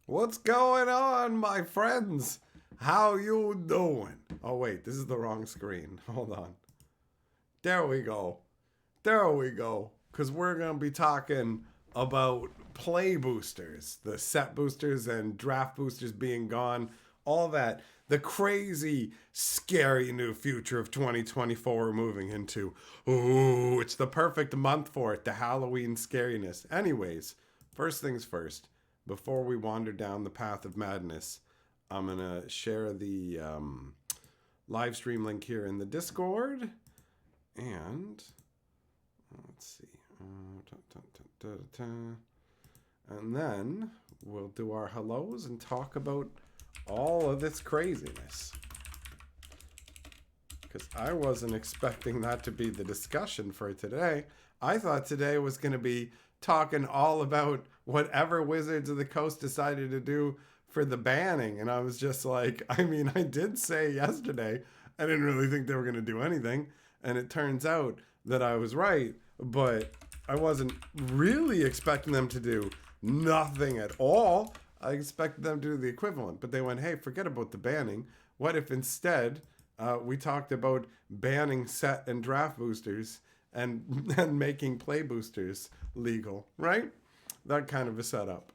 What's going on, my friends? How you doing? Oh wait, this is the wrong screen. Hold on. There we go. There we go. Cuz we're going to be talking about play boosters, the set boosters and draft boosters being gone, all that. The crazy, scary new future of 2024 we're moving into. Ooh, it's the perfect month for it, the Halloween scariness. Anyways, first things first, before we wander down the path of madness, I'm going to share the live stream link here in the Discord. And let's see. And then we'll do our hellos and talk about all of this craziness. Because I wasn't expecting that to be the discussion for today. I thought today was going to be talking all about whatever Wizards of the Coast decided to do for the banning. And I was just like, I mean, I did say yesterday I didn't really think they were going to do anything. And it turns out that I was right, but I wasn't really expecting them to do nothing at all. I expected them to do the equivalent, but they went, hey, forget about the banning. What if instead we talked about banning set and draft boosters and making play boosters legal, right? That kind of a setup.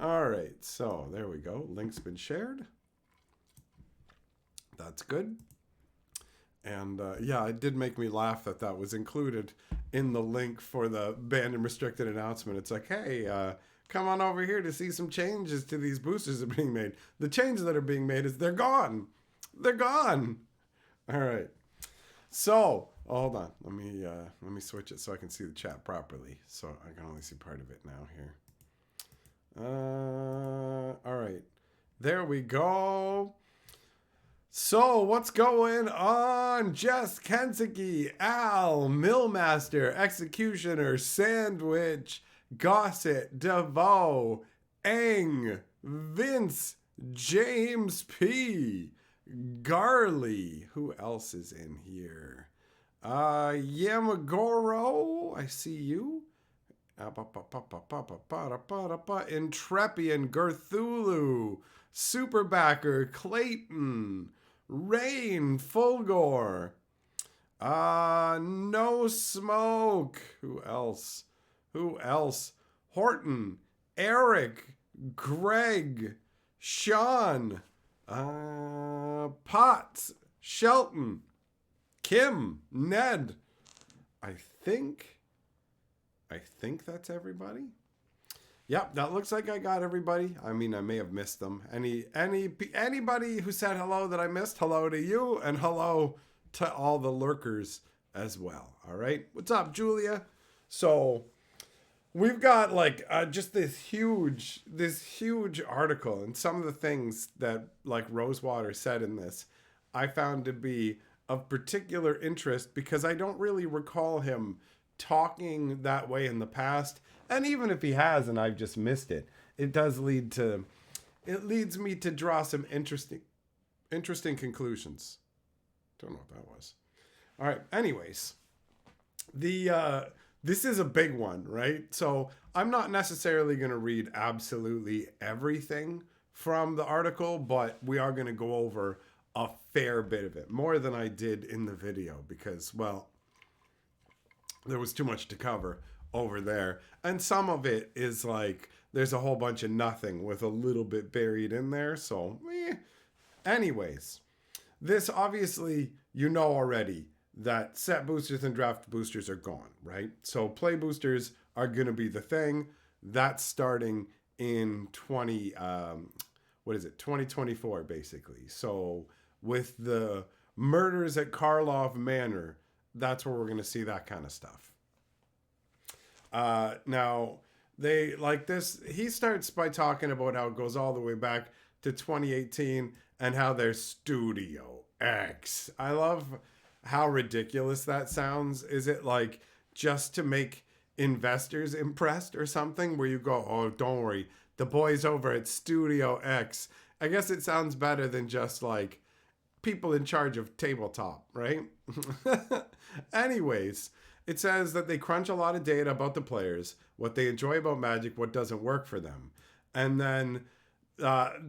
All right, so there we go. Link's been shared. That's good. And yeah, it did make me laugh that that was included in the link for the banned and restricted announcement. It's like, hey, come on over here to see some changes to these boosters that are being made. The changes that are being made is they're gone. They're gone. All right. So, hold on. Let me switch it so I can see the chat properly. So I can only see part of it now here. All right. There we go. So, what's going on? Jess Kentucky, Al, Millmaster, Executioner, Sandwich, Gossett, DeVoe, Eng, Vince, James P, Garley. Who else is in here? Yamagoro, I see you. Intrepian, Gerthulu, Superbacker, Clayton, Rain, Fulgore, No Smoke. Who else? Who else? Horton, Eric, Greg, Sean, Potts, Shelton, Kim, Ned. I think that's everybody. Yep, that looks like I got everybody. I mean, I may have missed them. Anybody who said hello that I missed, hello to you, and hello to all the lurkers as well. All right, what's up, Julia? So we've got like just this huge article, and some of the things that like Rosewater said in this, I found to be of particular interest because I don't really recall him talking that way in the past. And even if he has and I've just missed it, it leads me to draw some interesting conclusions. Don't know what that was. All right, anyways, this is a big one, right? So I'm not necessarily going to read absolutely everything from the article, but we are going to go over a fair bit of it, more than I did in the video, because, well, there was too much to cover over there. And some of it is like, there's a whole bunch of nothing with a little bit buried in there. So, anyways, this obviously, you know already that set boosters and draft boosters are gone, right? So play boosters are going to be the thing. That's starting in 2024, basically. So with the murders at Karlov Manor, that's where we're going to see that kind of stuff. Now, they like this. He starts by talking about how it goes all the way back to 2018 and how there's Studio X. I love how ridiculous that sounds. Is it like just to make investors impressed or something, where you go, oh, don't worry, the boys over at Studio X? I guess it sounds better than just like people in charge of tabletop, right? Anyways, it says that they crunch a lot of data about the players, what they enjoy about Magic, what doesn't work for them. And then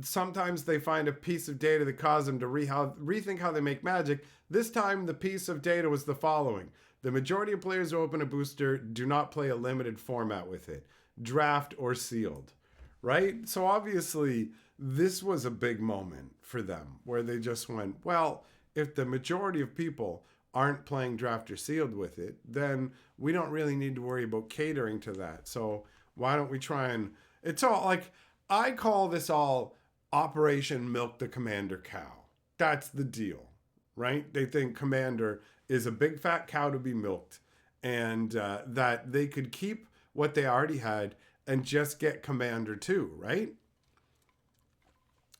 Sometimes they find a piece of data that causes them to rethink how they make Magic. This time, the piece of data was the following: the majority of players who open a booster do not play a limited format with it, draft or sealed, right? So obviously, this was a big moment for them where they just went, well, if the majority of people aren't playing draft or sealed with it, then we don't really need to worry about catering to that. So why don't we try and it's all like I call this all Operation Milk the Commander Cow. That's the deal, right? They think Commander is a big fat cow to be milked, and that they could keep what they already had and just get Commander too, right?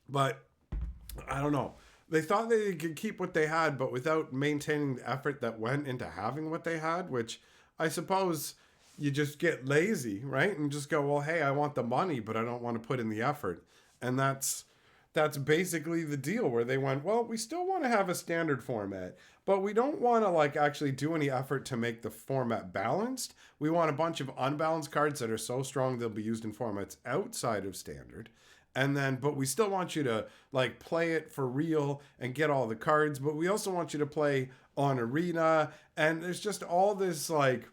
But I don't know. They thought they could keep what they had, but without maintaining the effort that went into having what they had, which I suppose you just get lazy, right? And just go, well, hey, I want the money, but I don't want to put in the effort. And that's basically the deal where they went, well, we still want to have a standard format, but we don't want to like actually do any effort to make the format balanced. We want a bunch of unbalanced cards that are so strong they'll be used in formats outside of standard. And then, but we still want you to like play it for real and get all the cards, but we also want you to play on Arena. And there's just all this like,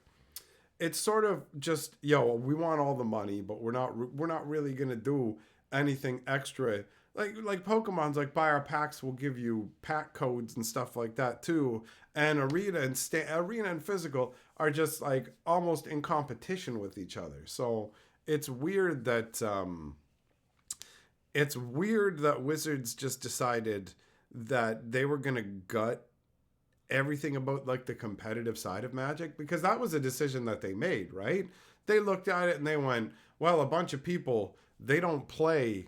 it's sort of just, yo, we want all the money, but we're not really gonna do anything extra. Like Pokemon's like buy our packs, we'll give you pack codes and stuff like that too. And Arena and Physical are just like almost in competition with each other. So it's weird that Wizards just decided that they were gonna gut everything about like the competitive side of Magic, because that was a decision that they made, right? They looked at it and they went, well, a bunch of people, they don't play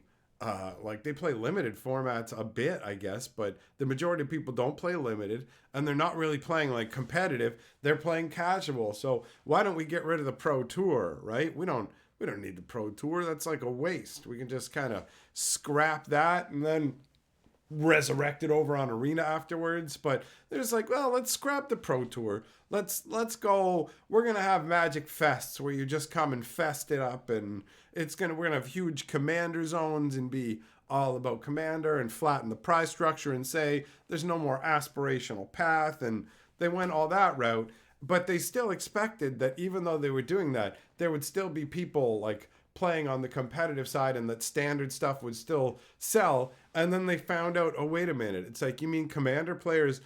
like they play limited formats a bit, I guess, but the majority of people don't play limited and they're not really playing like competitive. They're playing casual. So why don't we get rid of the Pro Tour, right? We don't need the Pro Tour. That's like a waste. We can just kind of scrap that and then resurrect it over on Arena afterwards. But they're just like, well, let's scrap the Pro Tour. Let's go. We're gonna have Magic Fests where you just come and fest it up, and we're gonna have huge Commander zones and be all about Commander and flatten the prize structure and say there's no more aspirational path. And they went all that route, but they still expected that even though they were doing that, there would still be people like playing on the competitive side and that standard stuff would still sell. And then they found out, oh, wait a minute. It's like, you mean Commander players,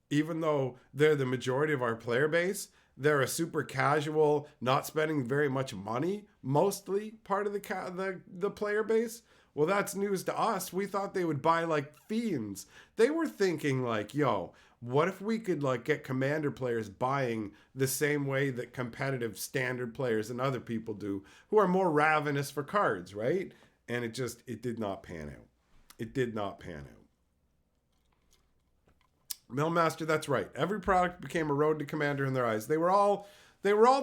even though they're the majority of our player base, they're a super casual, not spending very much money, mostly part of the player base? Well, that's news to us. We thought they would buy like fiends. They were thinking like, yo, what if we could like get Commander players buying the same way that competitive standard players and other people do who are more ravenous for cards, right? And it did not pan out. It did not pan out. Millmaster, that's right. Every product became a road to Commander in their eyes. They were all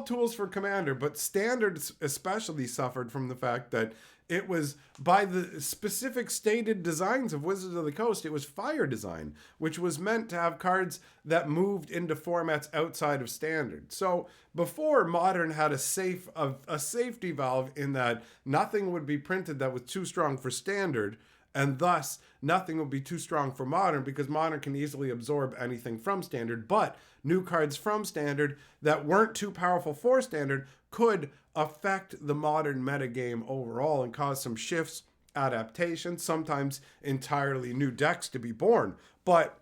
tools for Commander, but Standard especially suffered from the fact that it was by the specific stated designs of Wizards of the Coast. It was Fire design, which was meant to have cards that moved into formats outside of Standard. So before, Modern had a safety valve in that nothing would be printed that was too strong for Standard, and thus nothing will be too strong for Modern, because Modern can easily absorb anything from Standard. But new cards from Standard that weren't too powerful for Standard could affect the Modern metagame overall and cause some shifts, adaptations, sometimes entirely new decks to be born. But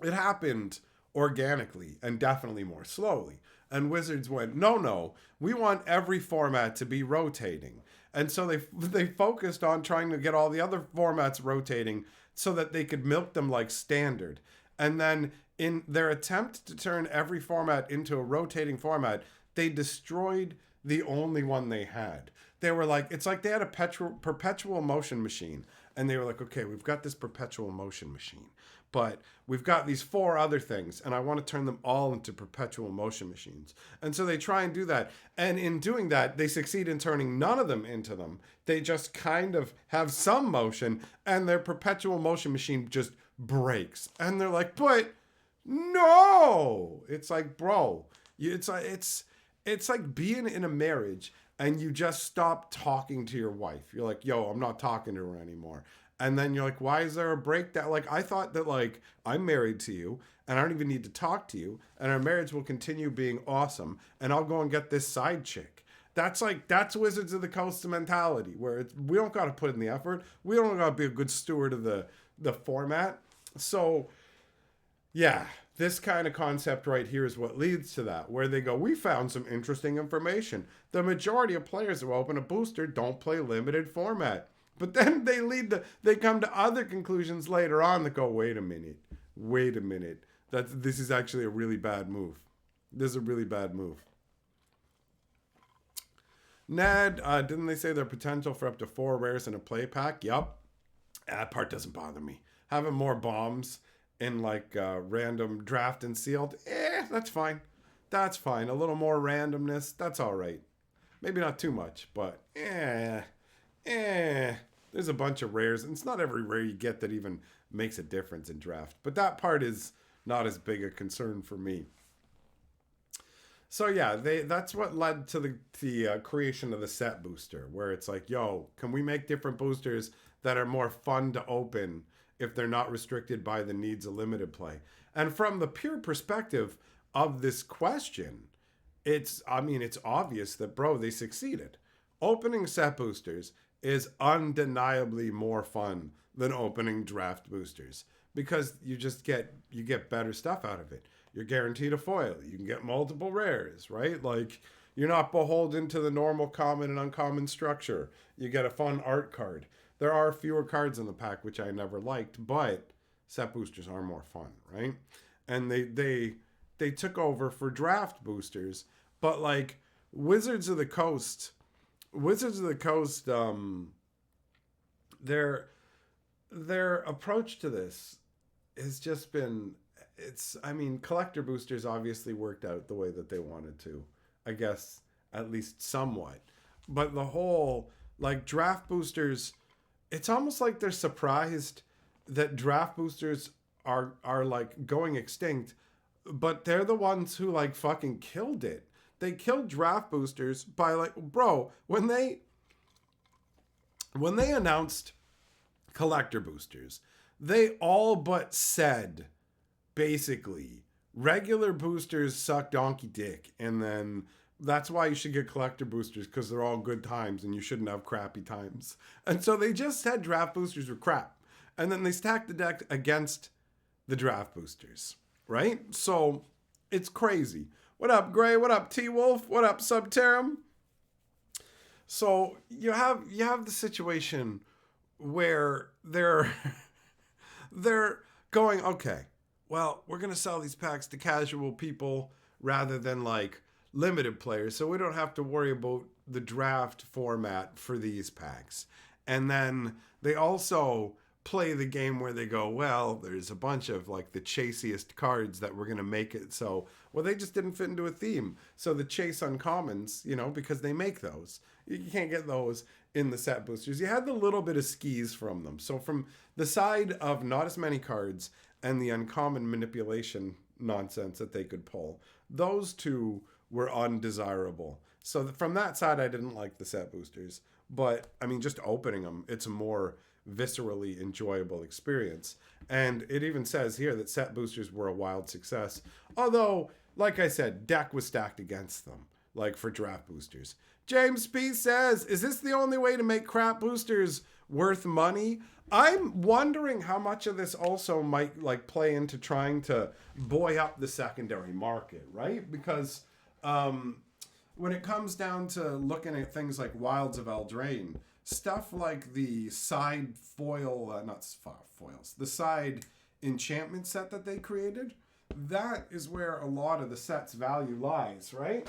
it happened organically and definitely more slowly. And Wizards went, no, we want every format to be rotating. And so they focused on trying to get all the other formats rotating so that they could milk them like Standard. And then in their attempt to turn every format into a rotating format, they destroyed the only one they had. They were like, it's like they had a perpetual motion machine. And they were like, okay, we've got this perpetual motion machine, but we've got these 4 other things, and I want to turn them all into perpetual motion machines. And so they try and do that. And in doing that, they succeed in turning none of them into them. They just kind of have some motion, and their perpetual motion machine just breaks. And they're like, but no! It's like, bro, it's like being in a marriage and you just stop talking to your wife. You're like, yo, I'm not talking to her anymore. And then you're like, why is there a breakdown? Like, I thought that, like, I'm married to you and I don't even need to talk to you, and our marriage will continue being awesome, and I'll go and get this side chick. That's Wizards of the Coast mentality, where we don't got to put in the effort. We don't got to be a good steward of the format. So, yeah, this kind of concept right here is what leads to that, where they go, we found some interesting information. The majority of players who open a booster don't play limited format. But then they come to other conclusions later on that go, wait a minute. This is actually a really bad move. This is a really bad move. Ned, didn't they say their potential for up to 4 rares in a play pack? Yup. That part doesn't bother me. Having more bombs in like random draft and sealed, that's fine. That's fine. A little more randomness, that's all right. Maybe not too much, but there's a bunch of rares, and it's not every rare you get that even makes a difference in draft. But that part is not as big a concern for me. So yeah, that's what led to the creation of the set booster, where it's like, yo, can we make different boosters that are more fun to open if they're not restricted by the needs of limited play? And from the pure perspective of this question, it's obvious that, bro, they succeeded. Opening set boosters is undeniably more fun than opening draft boosters, because you get better stuff out of it. You're guaranteed a foil. You can get multiple rares, right? Like, you're not beholden to the normal common and uncommon structure. You get a fun art card. There are fewer cards in the pack, which I never liked, but set boosters are more fun, right? And they took over for draft boosters, but like Wizards of the Coast, their approach to this has just been, collector boosters obviously worked out the way that they wanted to, I guess, at least somewhat. But the whole, like, draft boosters, it's almost like they're surprised that draft boosters are like going extinct, but they're the ones who like fucking killed it. They killed draft boosters by, like, bro, when they announced collector boosters, they all but said, basically, regular boosters suck donkey dick, and then that's why you should get collector boosters, because they're all good times and you shouldn't have crappy times. And so they just said draft boosters were crap, and then they stacked the deck against the draft boosters, right? So it's crazy. What up, Gray? What up, T-Wolf? What up, Subterum? So you have the situation where they're going, okay, well, we're going to sell these packs to casual people rather than like limited players, so we don't have to worry about the draft format for these packs. And then they also play the game where they go, well, there's a bunch of like the chasiest cards that we're going to make it so, well, they just didn't fit into a theme. So the chase uncommons, because they make those. You can't get those in the set boosters. You had the little bit of skis from them. So from the side of not as many cards and the uncommon manipulation nonsense that they could pull, those two were undesirable. So from that side, I didn't like the set boosters. But, just opening them, it's a more viscerally enjoyable experience. And it even says here that set boosters were a wild success. Although, like I said, deck was stacked against them, like for draft boosters. James P. says, is this the only way to make crap boosters worth money? I'm wondering how much of this also might like play into trying to buoy up the secondary market, right? Because when it comes down to looking at things like Wilds of Eldraine, stuff like the side foil, the side enchantment set that they created, that is where a lot of the set's value lies, right?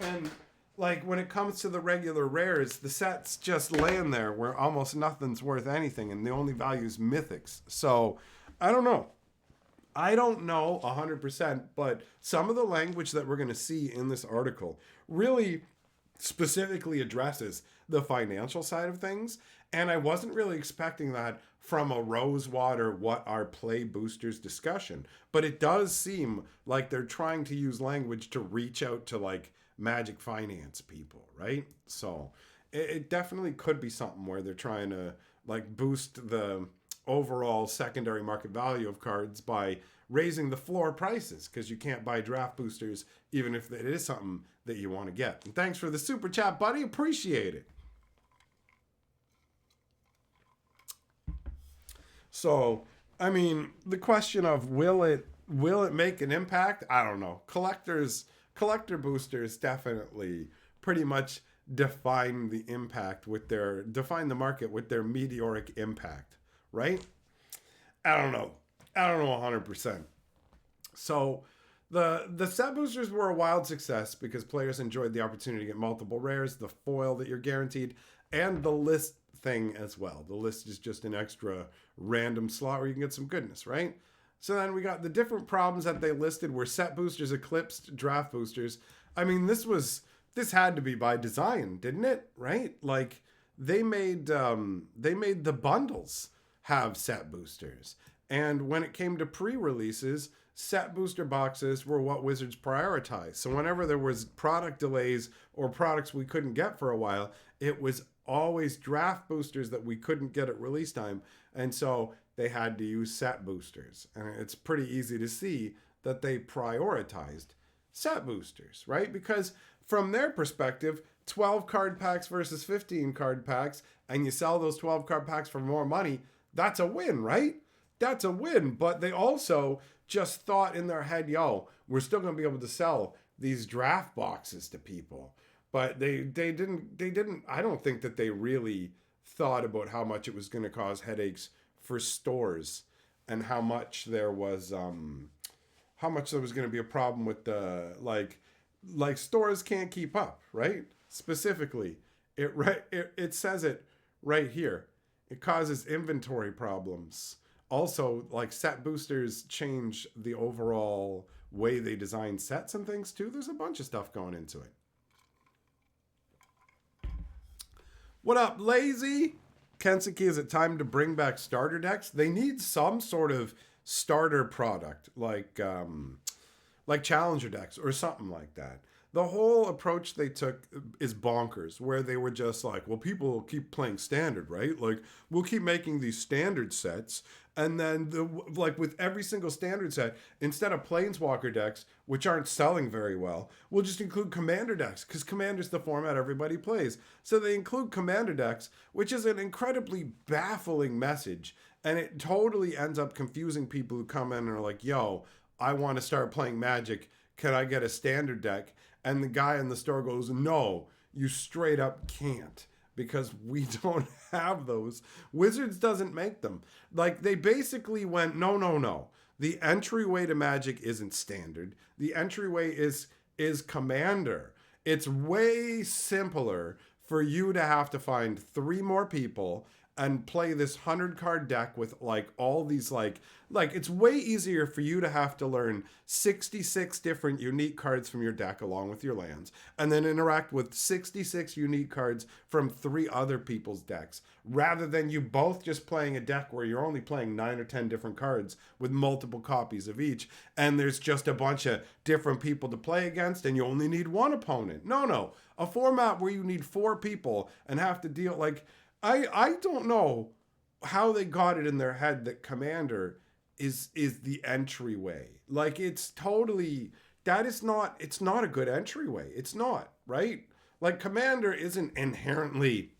And like when it comes to the regular rares, the set's just laying there where almost nothing's worth anything, and the only value is mythics. So I don't know 100%, but some of the language that we're going to see in this article really specifically addresses the financial side of things. And I wasn't really expecting that from a Rosewater what are play boosters discussion, but it does seem like they're trying to use language to reach out to like Magic finance people, right? So it definitely could be something where they're trying to like boost the overall secondary market value of cards by raising the floor prices because you can't buy draft boosters even if it is something that you want to get. And thanks for the super chat, buddy. Appreciate it. So, I mean, the question of will it make an impact? I don't know. Collector boosters definitely pretty much define the impact with their define the market with their meteoric impact, right? I don't know 100%. So the set boosters were a wild success because players enjoyed the opportunity to get multiple rares, the foil that you're guaranteed, and the list thing as well. The list is just an extra random slot where you can get some goodness, right? So then we got the different problems that they listed were set boosters eclipsed draft boosters. I mean, this had to be by design, didn't it? Right? Like they made the bundles have set boosters. And when it came to pre-releases, set booster boxes were what Wizards prioritized. So whenever there was product delays or products we couldn't get for a while, it was always draft boosters that we couldn't get at release time. And so they had to use set boosters. And it's pretty easy to see that they prioritized set boosters, right? Because from their perspective, 12 card packs versus 15 card packs, and you sell those 12 card packs for more money, that's a win, right? That's a win. But they also just thought in their head, yo, we're still going to be able to sell these draft boxes to people. But they didn't, I don't think that they really thought about how much it was going to cause headaches for stores and how much there was going to be a problem with the like stores can't keep up, right? Specifically, it says it right here. It causes inventory problems. Also, like set boosters change the overall way they design sets and things too. There's a bunch of stuff going into it. What up, Lazy? Kensuke, is it time to bring back starter decks? They need some sort of starter product, like challenger decks or something like that. The whole approach they took is bonkers, where they were just like, well, people will keep playing standard, right? Like, we'll keep making these standard sets, and then with every single standard set, instead of planeswalker decks, which aren't selling very well, we'll just include commander decks, because commander's the format everybody plays. So they include commander decks, which is an incredibly baffling message, and it totally ends up confusing people who come in and are like, yo, I want to start playing Magic. Can I get a standard deck? And the guy in the store goes, no, you straight up can't, because we don't have those. Wizards doesn't make them. Like, they basically went, no. The entryway to Magic isn't standard. The entryway is Commander. It's way simpler for you to have to find 3 more people and play this 100-card deck with like all these like it's way easier for you to have to learn 66 different unique cards from your deck along with your lands, and then interact with 66 unique cards from 3 other people's decks, rather than you both just playing a deck where you're only playing 9 or 10 different cards with multiple copies of each, and there's just a bunch of different people to play against, and you only need one opponent. No. A format where you need 4 people and have to deal like... I don't know how they got it in their head that Commander is the entryway. Like, it's totally, it's not a good entryway. It's not, right? Like, Commander isn't inherently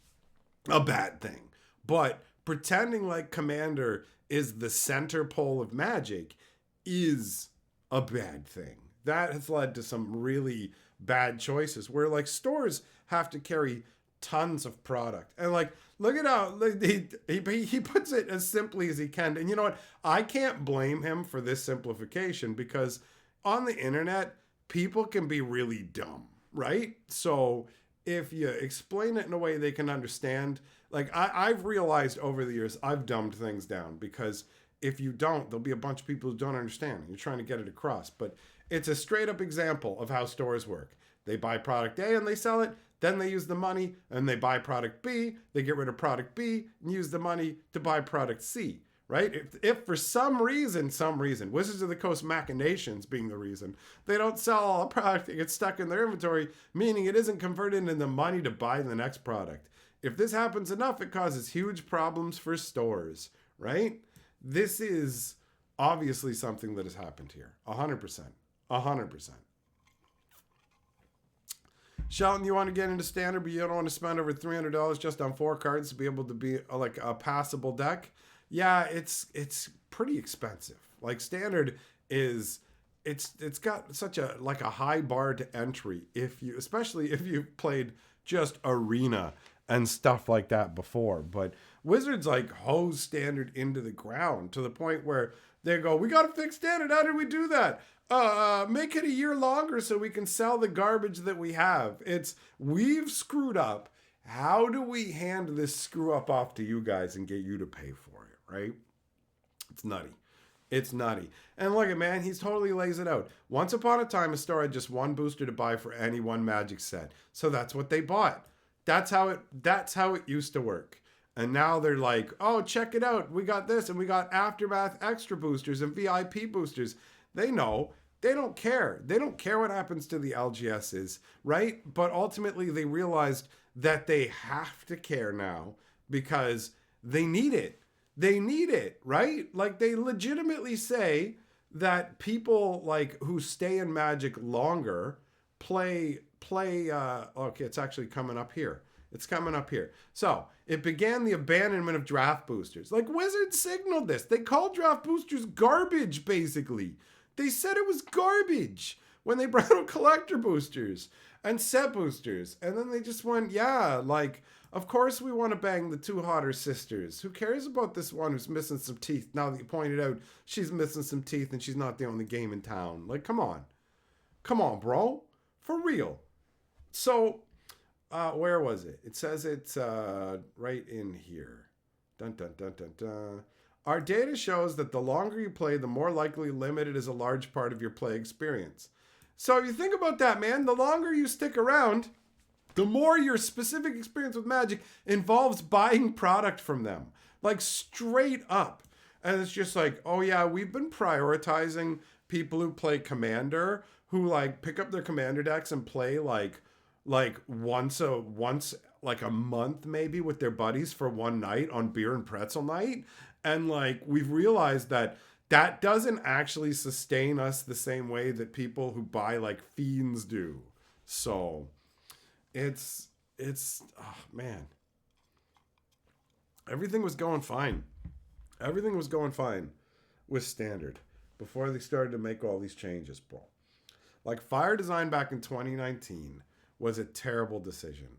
a bad thing, but pretending like Commander is the center pole of Magic is a bad thing. That has led to some really bad choices where like stores have to carry tons of product, and like, look at how he puts it as simply as he can. And you know what, I can't blame him for this simplification, because on the internet people can be really dumb, right? So if you explain it in a way they can understand, like I've realized over the years I've dumbed things down, because if you don't, there'll be a bunch of people who don't understand. You're trying to get it across, but it's a straight up example of how stores work. They buy product A and they sell it. Then they use the money and they buy product B. They get rid of product B and use the money to buy product C, right? If for some reason, Wizards of the Coast machinations being the reason, they don't sell all the product, it gets stuck in their inventory, meaning it isn't converted into money to buy the next product. If this happens enough, it causes huge problems for stores, right? This is obviously something that has happened here. 100%. 100%. Shelton, you want to get into standard, but you don't want to spend over $300 just on 4 cards to be able to be like a passable deck? Yeah, it's pretty expensive. Like standard is it's got such a like a high bar to entry especially if you've played just arena and stuff like that before. But Wizards like hose standard into the ground to the point where they go, we got to fix standard. How did we do that? Make it a year longer so we can sell the garbage that we have. We've screwed up. How do we hand this screw up off to you guys and get you to pay for it, right? It's nutty. It's nutty. And look at man, he's totally lays it out. Once upon a time, a store had just one booster to buy for any one Magic set. So that's what they bought. That's how it used to work. And now they're like, oh, check it out. We got this and we got Aftermath extra boosters and VIP boosters. They know. They don't care. They don't care what happens to the LGSs, right? But ultimately they realized that they have to care now because they need it. They need it, right? Like they legitimately say that people like who stay in Magic longer play okay, it's actually coming up here. It's coming up here. So it began the abandonment of draft boosters. Like Wizards signaled this. They called draft boosters garbage, basically. They said it was garbage when they brought out collector boosters and set boosters. And then they just went, yeah, like, of course we want to bang the 2 hotter sisters. Who cares about this one who's missing some teeth? Now that you pointed out she's missing some teeth and she's not the only game in town. Like, come on. Come on, bro. For real. So, where was it? It says it's right in here. Dun, dun, dun, dun, dun. Our data shows that the longer you play, the more likely limited is a large part of your play experience. So if you think about that, man, the longer you stick around, the more your specific experience with Magic involves buying product from them. Like straight up. And it's just like, oh yeah, we've been prioritizing people who play Commander, who like pick up their Commander decks and play like once like a month maybe with their buddies for one night on beer and pretzel night. And like we've realized that doesn't actually sustain us the same way that people who buy like Fiends do. So it's oh man. Everything was going fine. Everything was going fine with standard before they started to make all these changes, bro. Like Fire Design back in 2019 was a terrible decision.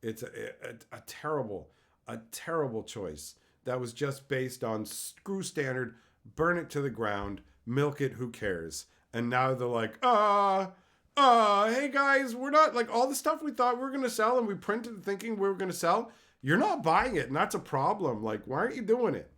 It's a terrible choice that was just based on screw standard, burn it to the ground, milk it, who cares? And now they're like, hey guys, we're not like all the stuff we thought we were going to sell and we printed thinking we were going to sell. You're not buying it and that's a problem. Like, why aren't you doing it?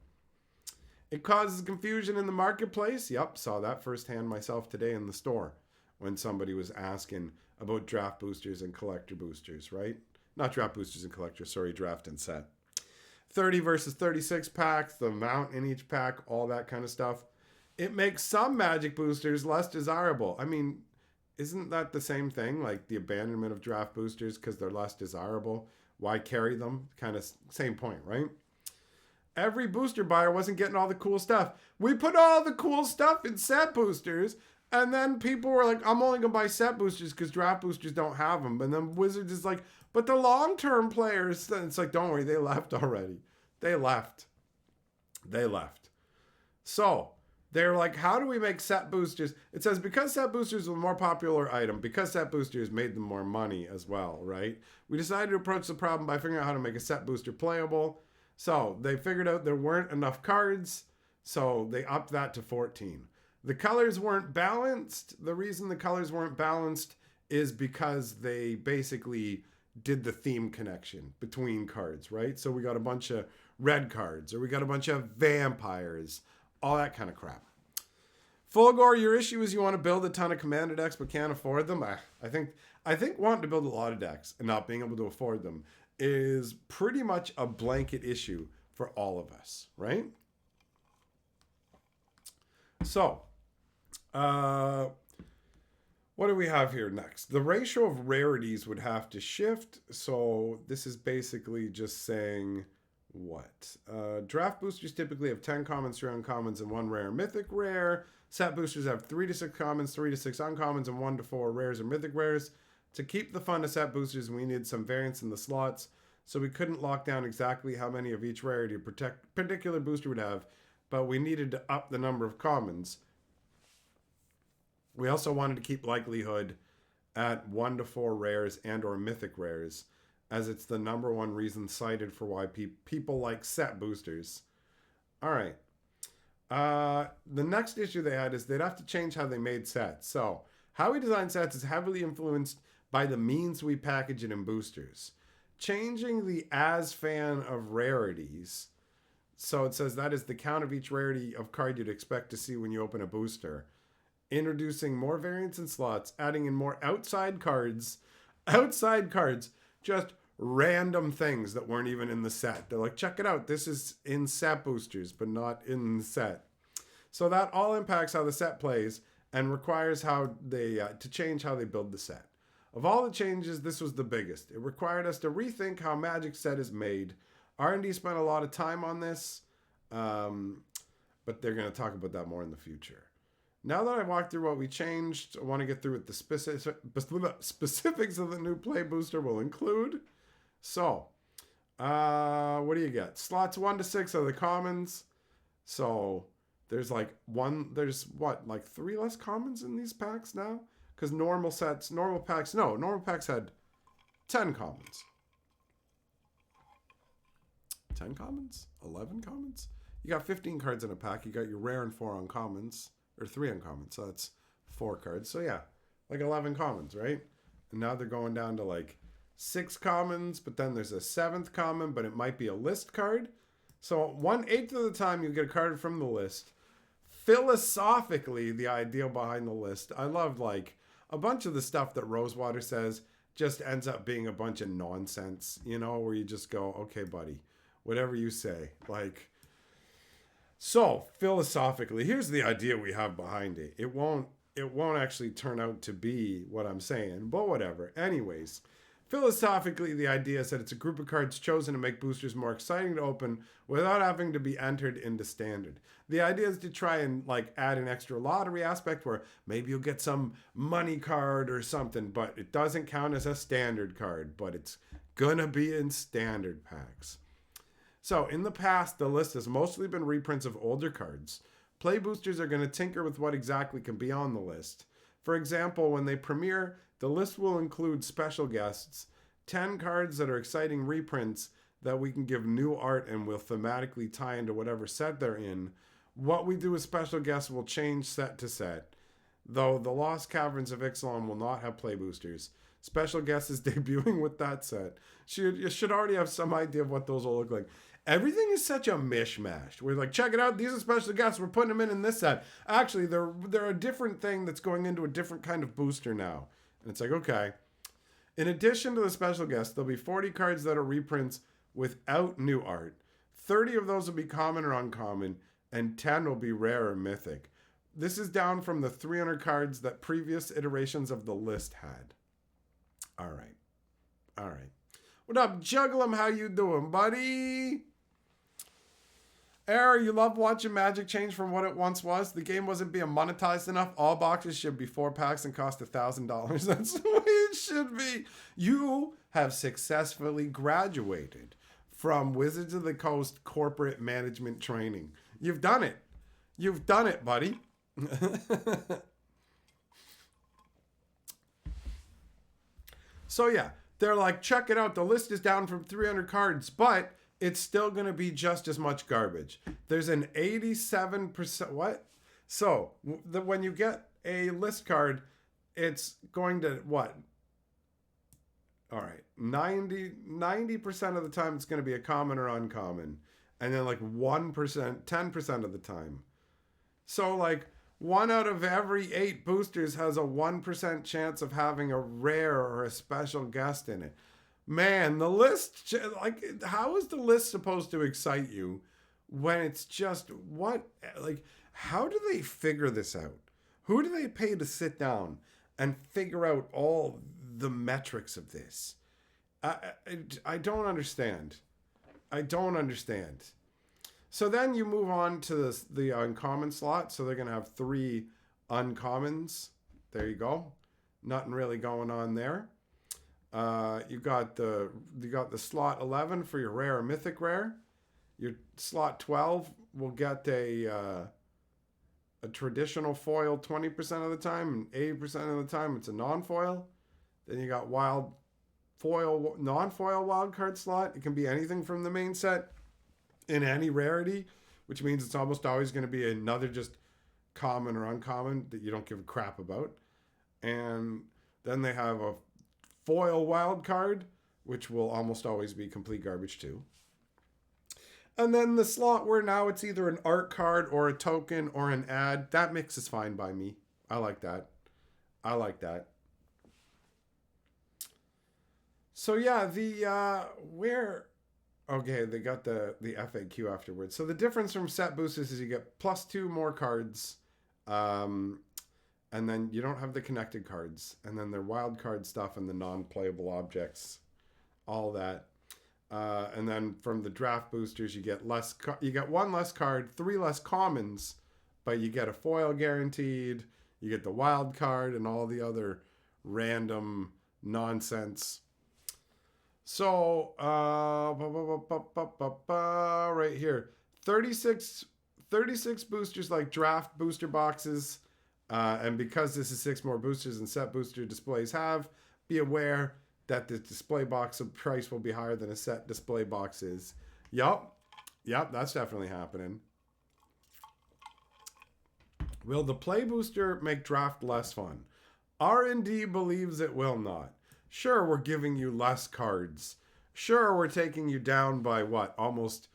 It causes confusion in the marketplace. Yep, saw that firsthand myself today in the store when somebody was asking about draft boosters and collector boosters, right? Not draft boosters and collector, sorry, draft and set. 30 versus 36 packs, the amount in each pack, all that kind of stuff. It makes some Magic boosters less desirable. I mean, isn't that the same thing? Like the abandonment of draft boosters because they're less desirable. Why carry them? Kind of same point, right? Every booster buyer wasn't getting all the cool stuff. We put all the cool stuff in set boosters, and then people were like, I'm only going to buy set boosters because draft boosters don't have them. And then Wizards is like, but the long-term players, it's like, don't worry, they left already. They left. So they're like, how do we make set boosters? It says because set boosters were a more popular item, because set boosters made them more money as well, right? We decided to approach the problem by figuring out how to make a set booster playable. So they figured out there weren't enough cards, so they upped that to 14. The colors weren't balanced. The reason the colors weren't balanced is because they basically did the theme connection between cards, right? So we got a bunch of red cards, or we got a bunch of vampires, all that kind of crap. Fulgore, your issue is you want to build a ton of Commander decks but can't afford them. I think wanting to build a lot of decks and not being able to afford them is pretty much a blanket issue for all of us, right? So, uh, what do we have here next? The ratio of rarities would have to shift. So this is basically just saying what? Draft boosters typically have 10 commons, 3 uncommons, and 1 rare mythic rare. Set boosters have 3 to 6 commons, 3 to 6 uncommons, and 1 to 4 rares or mythic rares. To keep the fun of set boosters, we needed some variance in the slots, so we couldn't lock down exactly how many of each rarity a particular booster would have, but we needed to up the number of commons. We also wanted to keep likelihood at 1 to 4 rares and or mythic rares, as it's the number one reason cited for why people like set boosters. All right. The next issue they had is they'd have to change how they made sets. So how we design sets is heavily influenced by the means we package it in boosters. Changing the as fan of rarities. So it says that is the count of each rarity of card you'd expect to see when you open a booster. Introducing more variants and slots, adding in more outside cards, just random things that weren't even in the set. They're like, check it out, this is in set boosters, but not in the set. So that all impacts how the set plays and requires how they to change how they build the set. Of all the changes, this was the biggest. It required us to rethink how Magic set is made. R&D spent a lot of time on this, but they're going to talk about that more in the future. Now that I've walked through what we changed, I want to get through what the specifics of the new play booster will include. So, what do you get? Slots 1 to 6 are the commons. So, there's like there's 3 less commons in these packs now? Because normal packs had 10 commons. 10 commons? 11 commons? You got 15 cards in a pack. You got your rare and 4 uncommons. Or 3 uncommons, so that's 4 cards. So yeah, like 11 commons, right? And now they're going down to like 6 commons, but then there's a 7th common, but it might be a list card. So 1/8 of the time you get a card from the list. Philosophically, the idea behind the list, I love like a bunch of the stuff that Rosewater says just ends up being a bunch of nonsense, where you just go, okay, buddy, whatever you say, like. So, philosophically, here's the idea we have behind it. It won't actually turn out to be what I'm saying, but whatever. Anyways, philosophically, the idea is that it's a group of cards chosen to make boosters more exciting to open without having to be entered into standard. The idea is to try and add an extra lottery aspect where maybe you'll get some money card or something, but it doesn't count as a standard card, but it's gonna be in standard packs. So, in the past, the list has mostly been reprints of older cards. Play boosters are going to tinker with what exactly can be on the list. For example, when they premiere, the list will include special guests, 10 cards that are exciting reprints that we can give new art and will thematically tie into whatever set they're in. What we do with special guests will change set to set, though the Lost Caverns of Ixalan will not have play boosters. Special guest is debuting with that set. You should already have some idea of what those will look like. Everything is such a mishmash. We're like, check it out. These are special guests. We're putting them in this set. Actually, they're a different thing that's going into a different kind of booster now. And it's like, okay. In addition to the special guests, there'll be 40 cards that are reprints without new art. 30 of those will be common or uncommon, and 10 will be rare or mythic. This is down from the 300 cards that previous iterations of the list had. All right. What up, Jugglem? How you doing, buddy? Error, you love watching Magic change from what it once was. The game wasn't being monetized enough. All boxes should be 4 packs and cost $1,000. That's the way it should be. You have successfully graduated from Wizards of the Coast corporate management training. You've done it. You've done it, buddy. So yeah, they're like, check it out. The list is down from 300 cards, but it's still going to be just as much garbage. There's an 87%. What? So when you get a list card, it's going to what? All right. 90% of the time, it's going to be a common or uncommon. And then 1%, 10% of the time. So 1 out of every 8 boosters has a 1% chance of having a rare or a special guest in it. Man, the list, how is the list supposed to excite you when it's just what, like, how do they figure this out? Who do they pay to sit down and figure out all the metrics of this? I don't understand. I don't understand. So then you move on to the uncommon slot. So they're going to have 3 uncommons. There you go. Nothing really going on there. You got the slot 11 for your rare or mythic rare. Your slot 12 will get a traditional foil 20% of the time, and 80% of the time it's a non-foil. Then you got non-foil wild card slot. It can be anything from the main set in any rarity, which means it's almost always going to be another just common or uncommon that you don't give a crap about. And then they have a foil wild card, which will almost always be complete garbage too. And then the slot where now it's either an art card or a token or an ad. That mix is fine by me. I like that. So yeah, okay, they got the FAQ afterwards. So the difference from set boosters is you get +2 more cards. And then you don't have the connected cards. And then their wild card stuff and the non-playable objects. All that. And then from the draft boosters, you get you get 1 less card, 3 less commons, but you get a foil guaranteed. You get the wild card and all the other random nonsense. So right here, 36 boosters like draft booster boxes. And because this is 6 more boosters than set booster displays have, be aware that the display box price will be higher than a set display box is. Yup, that's definitely happening. Will the play booster make draft less fun? R&D believes it will not. Sure, we're giving you less cards. Sure, we're taking you down by what? Almost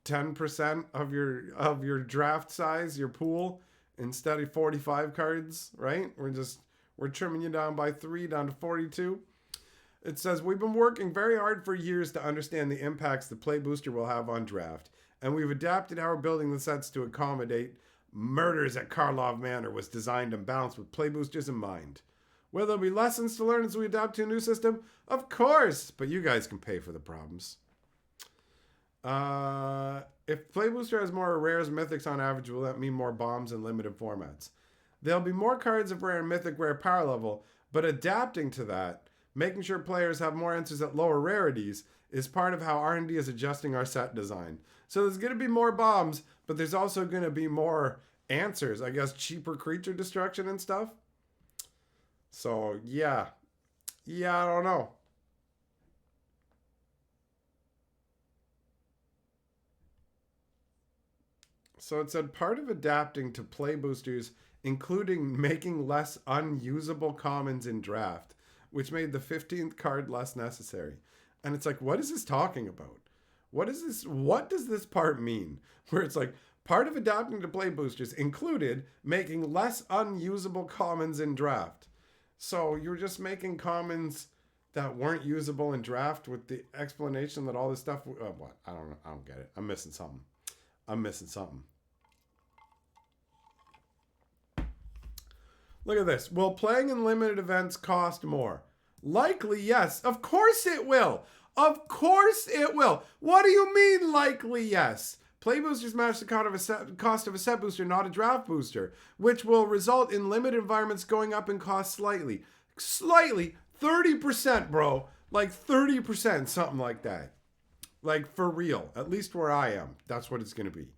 10% of your draft size, your pool, instead of 45 cards, right? We're trimming you down by 3 down to 42. It says, we've been working very hard for years to understand the impacts the play booster will have on draft, and we've adapted how we're building the sets to accommodate. Murders at Karlov Manor was designed and balanced with play boosters in mind. Will there be lessons to learn as we adapt to a new system? Of course, but you guys can pay for the problems. If play booster has more rares and mythics on average, will that mean more bombs and limited formats? There'll be more cards of rare and mythic rare power level, but adapting to that, making sure players have more answers at lower rarities, is part of how R&D is adjusting our set design. So there's going to be more bombs, but there's also going to be more answers. I guess cheaper creature destruction and stuff. So yeah, I don't know. So it said part of adapting to play boosters, including making less unusable commons in draft, which made the 15th card less necessary. And it's like, what is this talking about? What does this part mean? Where it's like, part of adapting to play boosters included making less unusable commons in draft. So you're just making commons that weren't usable in draft with the explanation that all this stuff... what? I don't know. I don't get it. I'm missing something. Look at this. Will playing in limited events cost more? Likely, yes. Of course it will. Of course it will. What do you mean, likely, yes? Play boosters match the cost of a set booster, not a draft booster, which will result in limited environments going up in cost slightly. Slightly. 30%, bro. Like 30%, something like that. Like, for real. At least where I am. That's what it's going to be.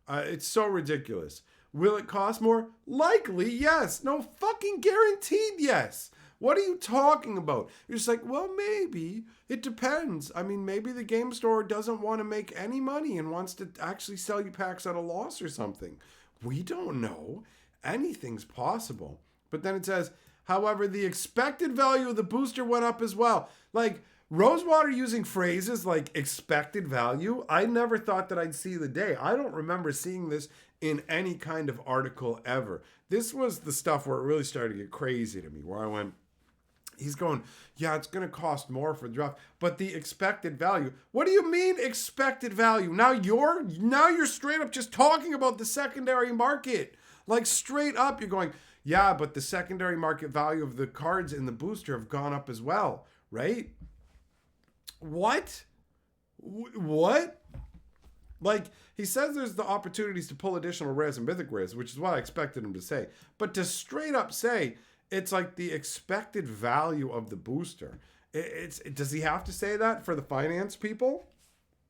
It's so ridiculous. Will it cost more? Likely, yes. No fucking guaranteed yes. What are you talking about? You're just like, well, maybe. It depends. I mean, maybe the game store doesn't want to make any money and wants to actually sell you packs at a loss or something. We don't know. Anything's possible. But then it says, however, the expected value of the booster went up as well. Like, Rosewater using phrases like expected value, I never thought that I'd see the day. I don't remember seeing this in any kind of article ever. This was the stuff where it really started to get crazy to me, where I went, He's going, yeah, it's going to cost more for the draft, but the expected value. What do you mean expected value? Now you're straight up just talking about the secondary market. Like straight up, you're going, yeah, but the secondary market value of the cards in the booster have gone up as well, right? What? What? Like, he says there's the opportunities to pull additional rares and mythic rares, which is what I expected him to say. But to straight up say it's like the expected value of the booster. Does he have to say that for the finance people?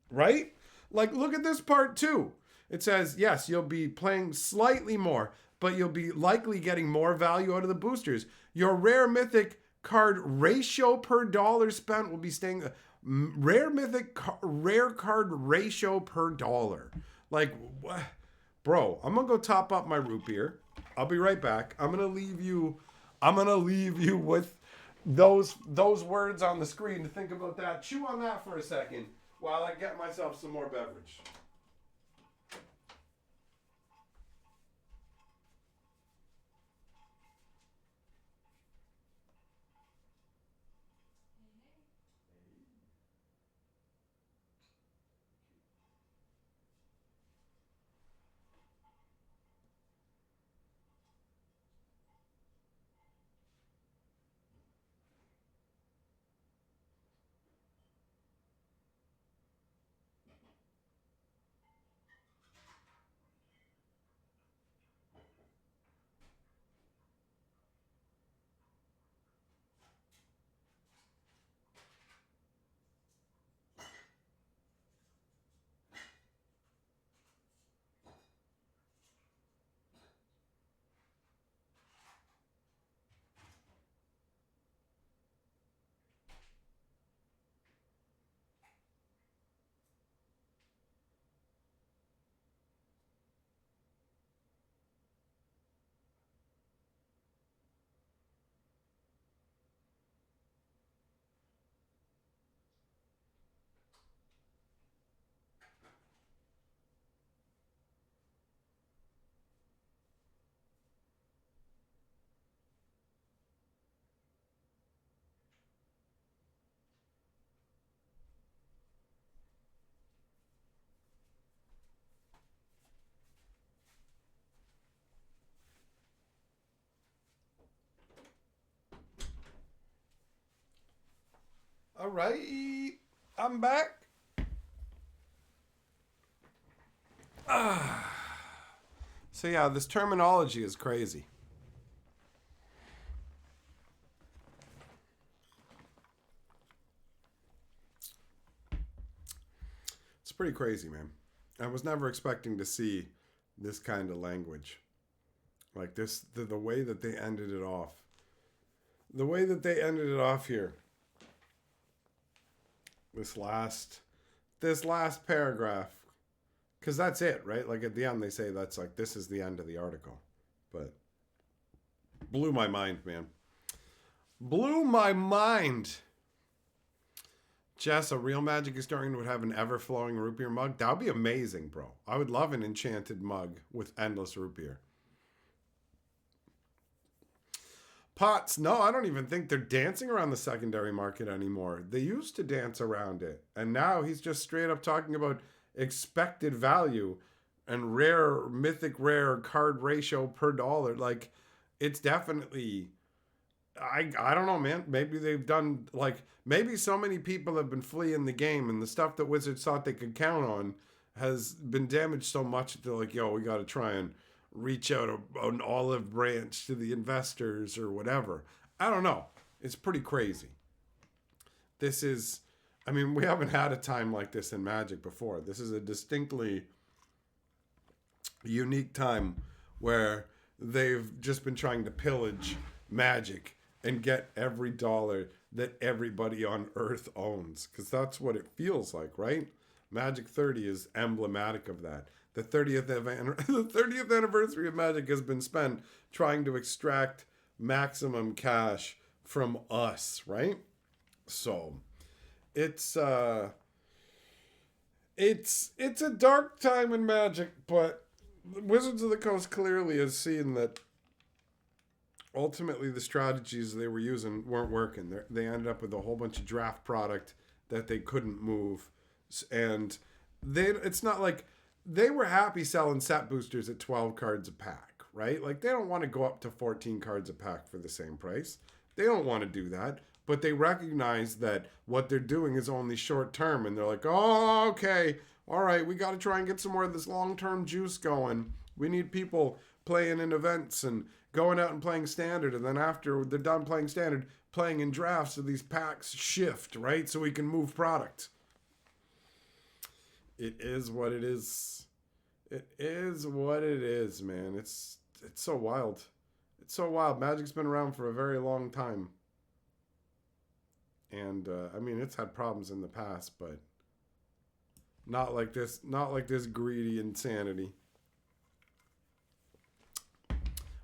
Right? Like, look at this part too. It says, yes, you'll be playing slightly more, but you'll be likely getting more value out of the boosters. Your rare mythic card ratio per dollar spent will be staying rare card ratio per dollar. Like, bro, I'm gonna go top up my root beer. I'll be right back. I'm gonna leave you with those words on the screen to think about that. Chew on that for a second while I get myself some more beverage. All right, I'm back. So yeah, this terminology is crazy. It's pretty crazy, man. I was never expecting to see this kind of language. Like this, the way that they ended it off. The way that they ended it off here. This last paragraph. Because that's it, right? Like at the end, they say that's like, this is the end of the article. But blew my mind, man. Blew my mind. Jess, a real Magic historian would have an ever-flowing root beer mug. That would be amazing, bro. I would love an enchanted mug with endless root beer. Pots, no, I don't even think they're dancing around the secondary market anymore. They used to dance around it. And now he's just straight up talking about expected value and mythic rare card ratio per dollar. Like, it's definitely... I don't know, man. Maybe they've done, like, maybe so many people have been fleeing the game and the stuff that Wizards thought they could count on has been damaged so much that they're like, yo, we got to try and reach out an olive branch to the investors or whatever. I don't know. It's pretty crazy. This is, I mean, we haven't had a time like this in Magic before. This is a distinctly unique time where they've just been trying to pillage Magic and get every dollar that everybody on Earth owns. Because that's what it feels like, right? Magic 30 is emblematic of that. The 30th anniversary of Magic has been spent trying to extract maximum cash from us, right? So it's a dark time in Magic, but Wizards of the Coast clearly has seen that ultimately the strategies they were using weren't working. They ended up with a whole bunch of draft product that they couldn't move, and it's not like they were happy selling set boosters at 12 cards a pack, right? Like they don't want to go up to 14 cards a pack for the same price. They don't want to do that, but they recognize that what they're doing is only short term, and they're like, oh, okay, all right, we got to try and get some more of this long term juice going. We need people playing in events and going out and playing standard, and then after they're done playing standard, playing in drafts, so these packs shift, right? So we can move product. It is what it is. It is what it is, man. It's so wild. It's so wild. Magic's been around for a very long time, and I mean it's had problems in the past, but not like this. Not like this greedy insanity.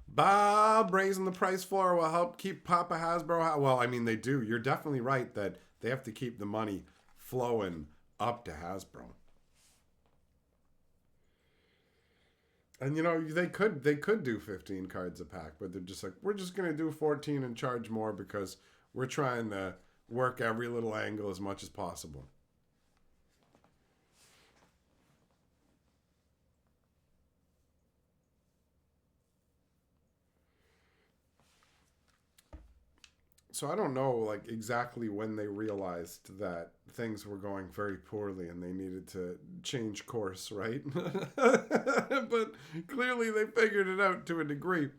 Bob raising the price floor will help keep Papa Hasbro. Well, I mean, they do. You're definitely right that they have to keep the money flowing up to Hasbro. And you know, they could do 15 cards a pack, but they're just like, we're just gonna do 14 and charge more because we're trying to work every little angle as much as possible. So I don't know like exactly when they realized that things were going very poorly and they needed to change course, right? But clearly they figured it out to a degree.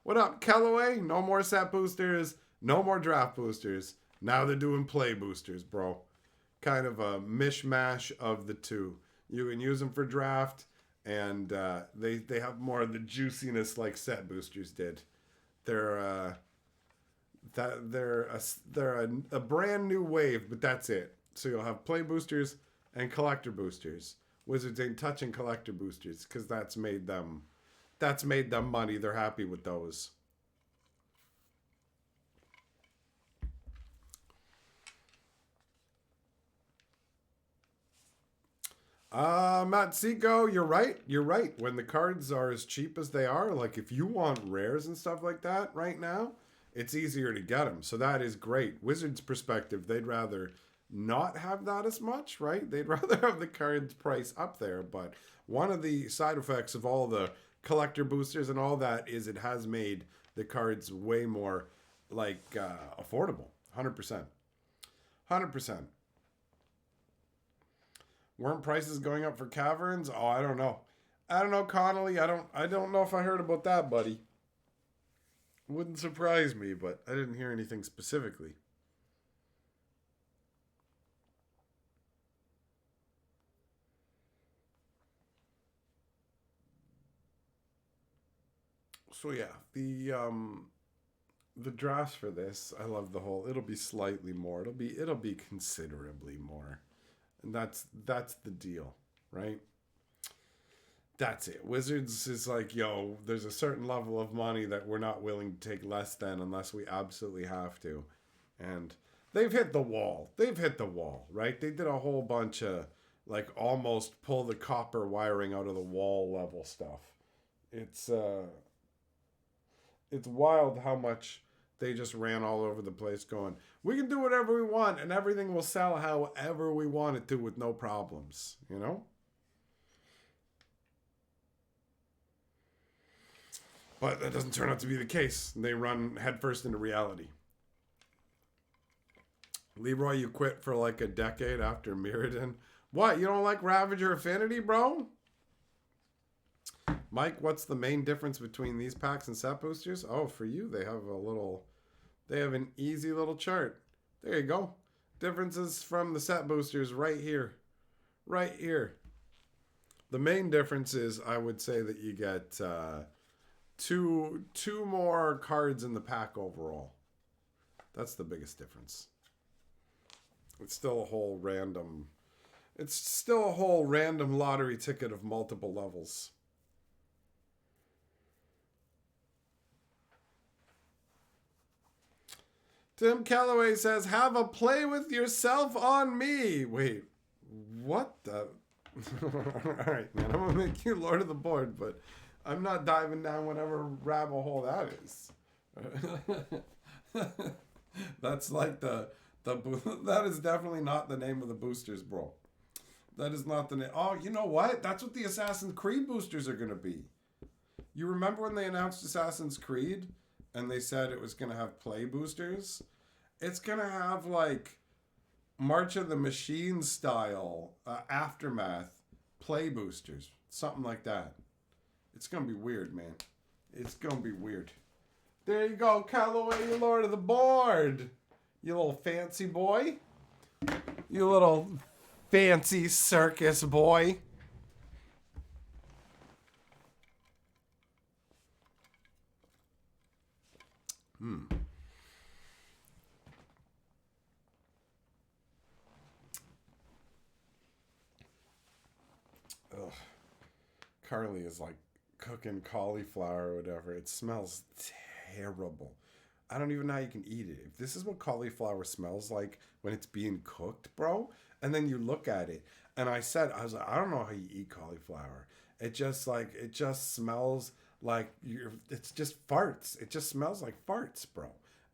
What up, Callaway? No more set boosters, no more draft boosters. Now they're doing play boosters, bro. Kind of a mishmash of the two. You can use them for draft, and they have more of the juiciness like set boosters did. They're they're a brand new wave, but that's it. So you'll have play boosters and collector boosters. Wizards ain't touching collector boosters because that's made them money. They're happy with those. Matt Seco, you're right. You're right. When the cards are as cheap as they are, like if you want rares and stuff like that right now, it's easier to get them. So that is great. Wizards' perspective, they'd rather not have that as much, right? They'd rather have the cards price up there. But one of the side effects of all the collector boosters and all that is it has made the cards way more like affordable. 100%. 100%. Weren't prices going up for caverns? Oh, I don't know. I don't know, Connolly. I don't know if I heard about that, buddy. Wouldn't surprise me, but I didn't hear anything specifically. So yeah, the drafts for this, I love the whole it'll be slightly more. It'll be considerably more. And that's the deal, right? That's it. Wizards is like, yo, there's a certain level of money that we're not willing to take less than unless we absolutely have to. And they've hit the wall. They've hit the wall, right? They did a whole bunch of like almost pull the copper wiring out of the wall level stuff. It's it's wild how much they just ran all over the place going, we can do whatever we want and everything will sell however we want it to with no problems, you know? But that doesn't turn out to be the case. They run headfirst into reality. Leroy, you quit for like a decade after Mirrodin. What? You don't like Ravager Affinity, bro? Mike, what's the main difference between these packs and set boosters? Oh, for you, they have an easy little chart. There you go. Differences from the set boosters right here. Right here. The main difference is I would say that you get two more cards in the pack overall. That's the biggest difference. It's still a whole random lottery ticket of multiple levels. Tim Calloway says, have a play with yourself on me. Wait, what the? All right, man, I'm going to make you Lord of the Board, but I'm not diving down whatever rabbit hole that is. That's like that is definitely not the name of the boosters, bro. That is not the name. Oh, you know what? That's what the Assassin's Creed boosters are gonna be. You remember when they announced Assassin's Creed and they said it was gonna have play boosters? It's gonna have like March of the Machine style aftermath play boosters, something like that. It's gonna be weird, man. It's gonna be weird. There you go, Callaway, you lord of the board. You little fancy boy. You little fancy circus boy. Hmm. Ugh. Carly is like cooking cauliflower or whatever. It smells terrible. I don't even know how you can eat it. If this is what cauliflower smells like when it's being cooked, bro, and then you look at it, and I was like, I don't know how you eat cauliflower. It just smells like it's just farts. It just smells like farts, bro.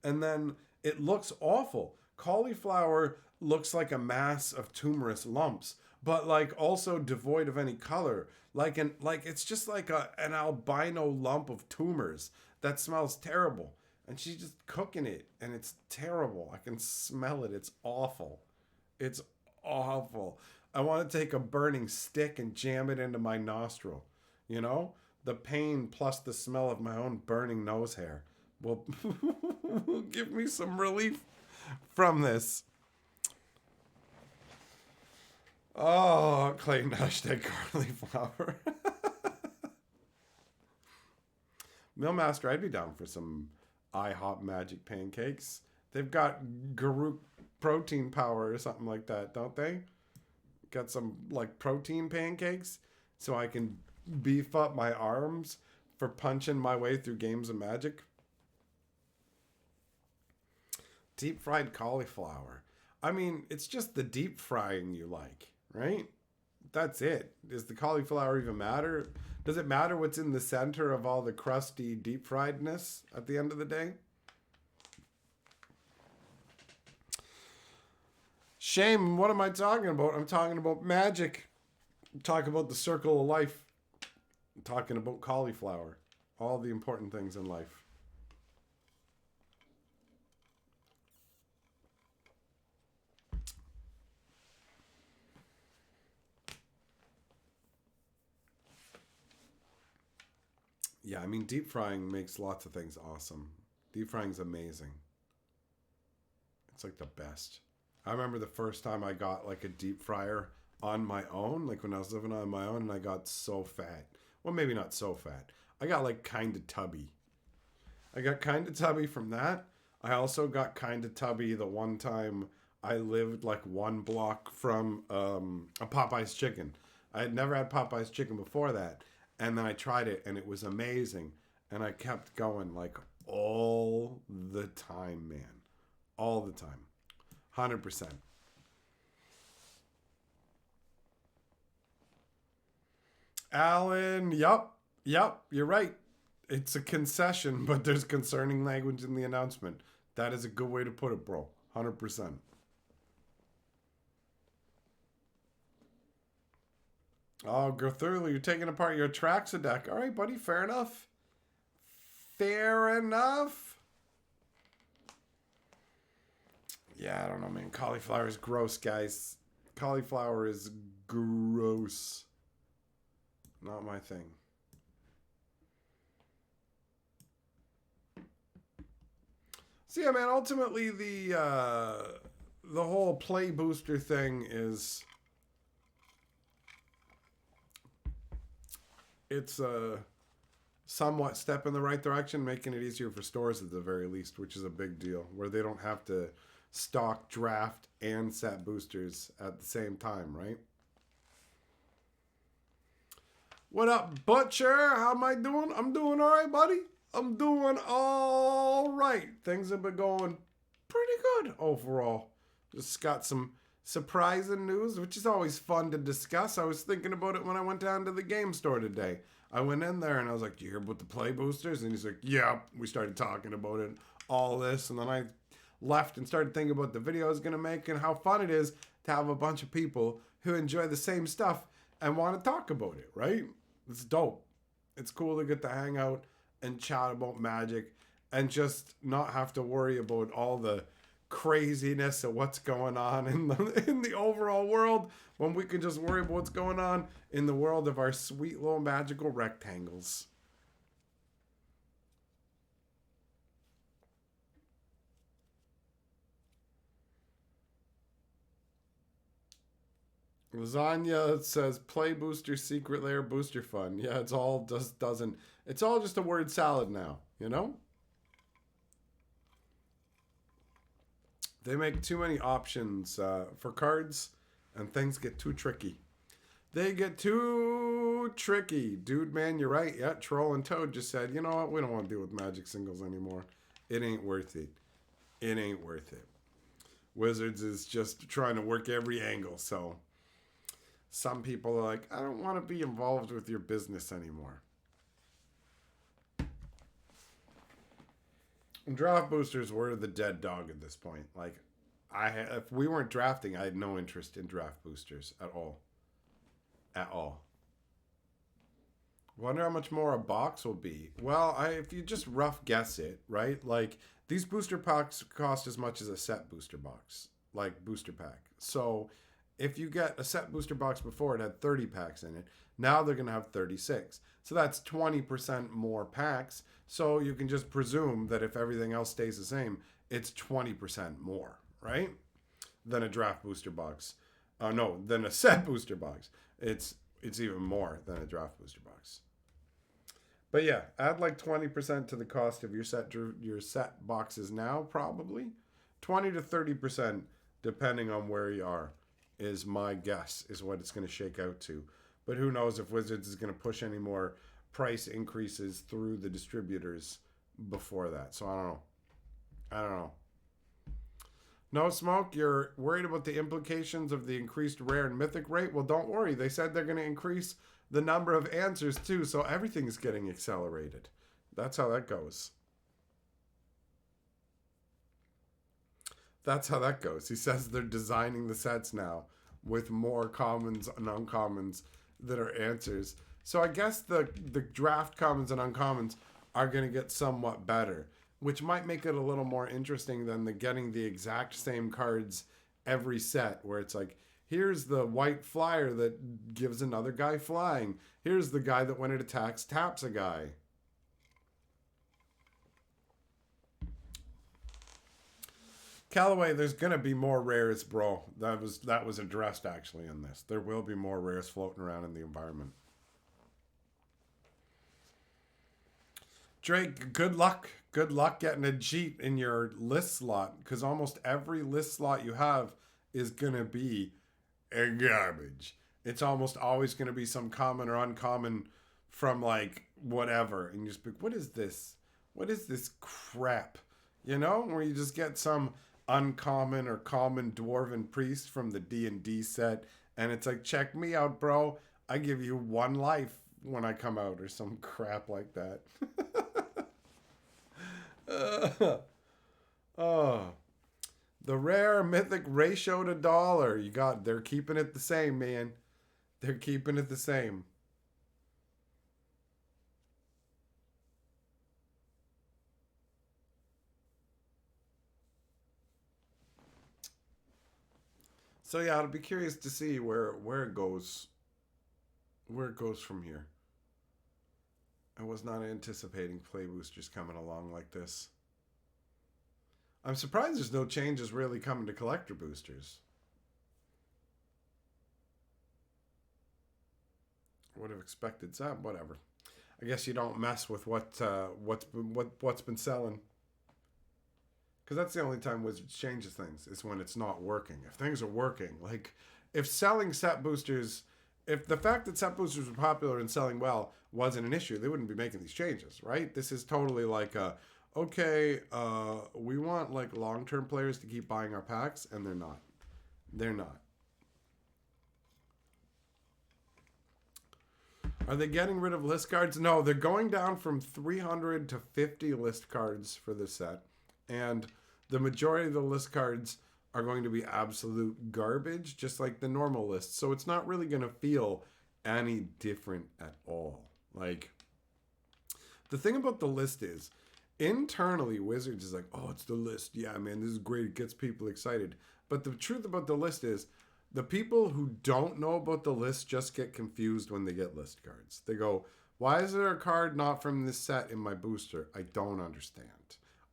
And then it looks awful. Cauliflower looks like a mass of tumorous lumps, but like also devoid of any color. Like it's just like an albino lump of tumors that smells terrible. And she's just cooking it and it's terrible. I can smell it. It's awful. It's awful. I want to take a burning stick and jam it into my nostril. You know? The pain plus the smell of my own burning nose hair will give me some relief from this. Oh, Clayton, hashtag cauliflower. Millmaster, I'd be down for some IHOP magic pancakes. They've got Garuk protein power or something like that, don't they? Got some like protein pancakes so I can beef up my arms for punching my way through games of Magic. Deep fried cauliflower. I mean, it's just the deep frying you like, right? That's it. Does the cauliflower even matter? Does it matter what's in the center of all the crusty deep friedness at the end of the day? Shame, what am I talking about? I'm talking about magic. I'm talking about the circle of life. I'm talking about cauliflower. All the important things in life. Yeah, I mean, deep frying makes lots of things awesome. Deep frying's amazing. It's like the best. I remember the first time I got like a deep fryer on my own, like when I was living on my own, and I got so fat. Well, maybe not so fat. I got like kind of tubby. I got kind of tubby from that. I also got kind of tubby the one time I lived like one block from a Popeye's chicken. I had never had Popeye's chicken before that. And then I tried it and it was amazing. And I kept going like all the time, man. All the time. 100%. Alan, yup, you're right. It's a concession, but there's concerning language in the announcement. That is a good way to put it, bro. 100%. Oh, Cthulhu, you're taking apart your Atraxa deck. All right, buddy, fair enough. Fair enough. Yeah, I don't know, man. Cauliflower is gross, guys. Cauliflower is gross. Not my thing. So yeah, man. Ultimately, the whole play booster thing is it's a somewhat step in the right direction, making it easier for stores at the very least, which is a big deal, where they don't have to stock, draft, and set boosters at the same time, right? What up, Butcher? How am I doing? I'm doing all right, buddy. I'm doing all right. Things have been going pretty good overall. Just got some surprising news, which is always fun to discuss. I was thinking about it when I went down to the game store today. I went in there and I was like, "Do you hear about the play boosters?" And he's like, "Yeah." We started talking about it, all this, and then I left and started thinking about the video I was gonna make and how fun it is to have a bunch of people who enjoy the same stuff and want to talk about it. Right? It's dope. It's cool to get to hang out and chat about Magic and just not have to worry about all the craziness of what's going on in the overall world when we can just worry about what's going on in the world of our sweet little magical rectangles. Lasagna says play booster secret lair booster fun. Yeah, it's all just doesn't it's all just a word salad now, you know? They make too many options for cards, and things get too tricky. They get too tricky. Dude, man, you're right. Yeah, Troll and Toad just said, you know what? We don't want to deal with Magic singles anymore. It ain't worth it. It ain't worth it. Wizards is just trying to work every angle, so some people are like, I don't want to be involved with your business anymore. Draft boosters were the dead dog at this point. Like, if we weren't drafting, I had no interest in draft boosters at all. At all. Wonder how much more a box will be. Well, if you just rough guess it, right? Like these booster packs cost as much as a set booster box, like booster pack. So if you get a set booster box before, it had 30 packs in it. Now they're going to have 36. So that's 20% more packs. So you can just presume that if everything else stays the same, it's 20% more, right? Than a draft booster box. No, than a set booster box. It's even more than a draft booster box. But yeah, add like 20% to the cost of your set boxes now, probably. 20 to 30%, depending on where you are, is my guess, is what it's going to shake out to. But who knows if Wizards is going to push any more price increases through the distributors before that. So I don't know. No Smoke, you're worried about the implications of the increased rare and mythic rate? Well, don't worry. They said they're going to increase the number of answers too, so everything's getting accelerated. That's how that goes. That's how that goes. He says they're designing the sets now with more commons and uncommons that are answers. So I guess the draft commons and uncommons are going to get somewhat better, which might make it a little more interesting than the getting the exact same cards every set, where it's like, here's the white flyer that gives another guy flying. Here's the guy that when it attacks taps a guy. Callaway, there's gonna be more rares, bro. That was addressed actually in this. There will be more rares floating around in the environment. Drake, good luck. Good luck getting a Jeet in your list slot, because almost every list slot you have is gonna be a garbage. It's almost always gonna be some common or uncommon from like whatever, and you just be, what is this? What is this crap? You know, where you just get some uncommon or common dwarven priest from the D&D set, and it's like, check me out, bro. I give you one life when I come out, or some crap like that. Oh, the rare mythic ratio to dollar. They're keeping it the same, man. They're keeping it the same. So yeah, I'll be curious to see where it goes, from here. I was not anticipating play boosters coming along like this. I'm surprised there's no changes really coming to collector boosters. Would have expected some, whatever. I guess you don't mess with what's been selling, because that's the only time Wizards changes things, is when it's not working. If things are working, like if selling set boosters, if the fact that set boosters were popular and selling well wasn't an issue, they wouldn't be making these changes, right? This is totally like okay, we want like long-term players to keep buying our packs, and they're not. They're not. Are they getting rid of list cards? No, they're going down from 300 to 50 list cards for this set. And the majority of the list cards are going to be absolute garbage, just like the normal list. So it's not really going to feel any different at all. Like, the thing about the list is, internally, Wizards is like, oh, it's the list. Yeah, man, this is great. It gets people excited. But the truth about the list is, the people who don't know about the list just get confused when they get list cards. They go, why is there a card not from this set in my booster? I don't understand.